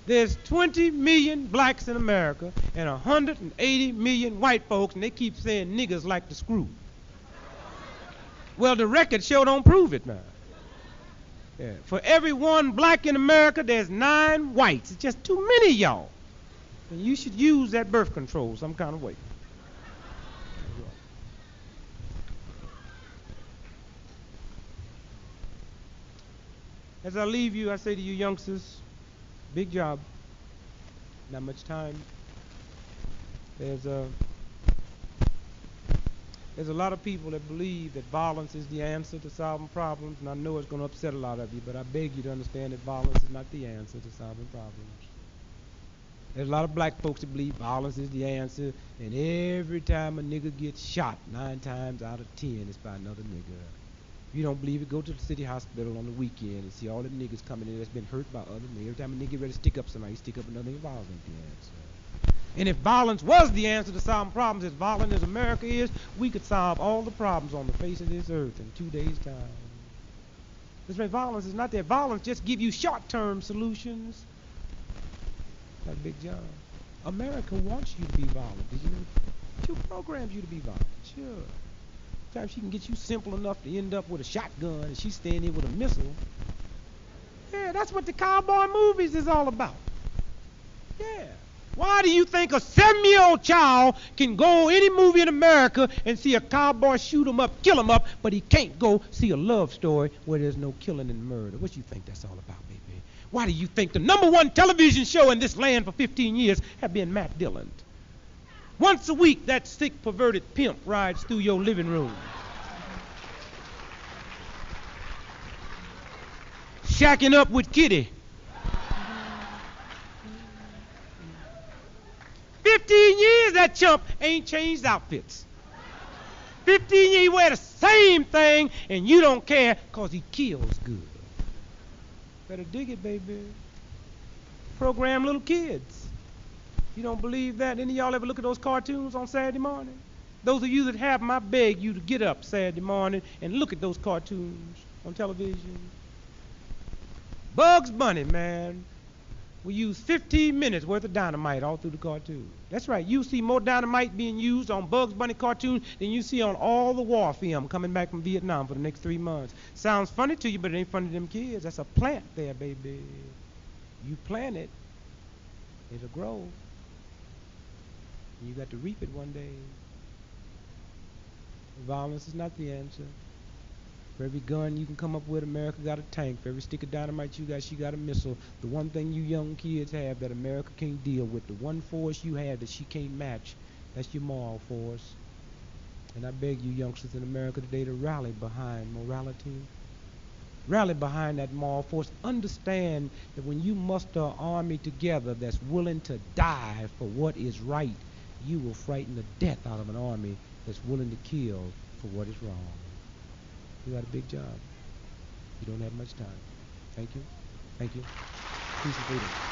There's 20 million blacks in America and 180 million white folks, and they keep saying niggas like to screw. Well, the record sure don't prove it now. Yeah. For every 1 black in America, there's 9 whites. It's just too many of y'all. And you should use that birth control some kind of way. As I leave you, I say to you youngsters, big job, not much time. There's a lot of people that believe that violence is the answer to solving problems, and I know it's going to upset a lot of you, but I beg you to understand that violence is not the answer to solving problems. There's a lot of black folks that believe violence is the answer, and every time a nigga gets shot, 9 times out of 10, it's by another nigga. If you don't believe it, go to the city hospital on the weekend and see all them niggas coming in that's been hurt by other niggas. Every time a nigga ready to stick up somebody, stick up another nigga, violence ain't the answer. And if violence was the answer to solving problems, as violent as America is, we could solve all the problems on the face of this earth in 2 days' time. This way, violence is not that. Violence just give you short-term solutions. That's a big job. America wants you to be violent. Did you know? She programs you to be violent. Sure. Sometimes she can get you simple enough to end up with a shotgun and she's standing there with a missile. Yeah, that's what the cowboy movies is all about. Yeah. Why do you think a 7-year-old child can go any movie in America and see a cowboy shoot him up, kill him up, but he can't go see a love story where there's no killing and murder? What do you think that's all about, baby? Why do you think the #1 television show in this land for 15 years have been Matt Dillon? Once a week, that sick, perverted pimp rides through your living room. shacking up with Kitty. 15 years that chump ain't changed outfits. 15 years he wear the same thing and you don't care because he kills good. Better dig it, baby. Program little kids. You don't believe that? Any of y'all ever look at those cartoons on Saturday morning? Those of you that have them, I beg you to get up Saturday morning and look at those cartoons on television. Bugs Bunny, man. We use 15 minutes worth of dynamite all through the cartoon. That's right. You see more dynamite being used on Bugs Bunny cartoon than you see on all the war film coming back from Vietnam for the next 3 months. Sounds funny to you, but it ain't funny to them kids. That's a plant there, baby. You plant it, it'll grow. You got to reap it one day. Violence is not the answer. For every gun you can come up with, America got a tank. For every stick of dynamite you got, she got a missile. The one thing you young kids have that America can't deal with, the one force you have that she can't match, that's your moral force. And I beg you youngsters in America today to rally behind morality. Rally behind that moral force. Understand that when you muster an army together that's willing to die for what is right, you will frighten the death out of an army that's willing to kill for what is wrong. You got a big job. You don't have much time. Thank you. Thank you. Peace and freedom.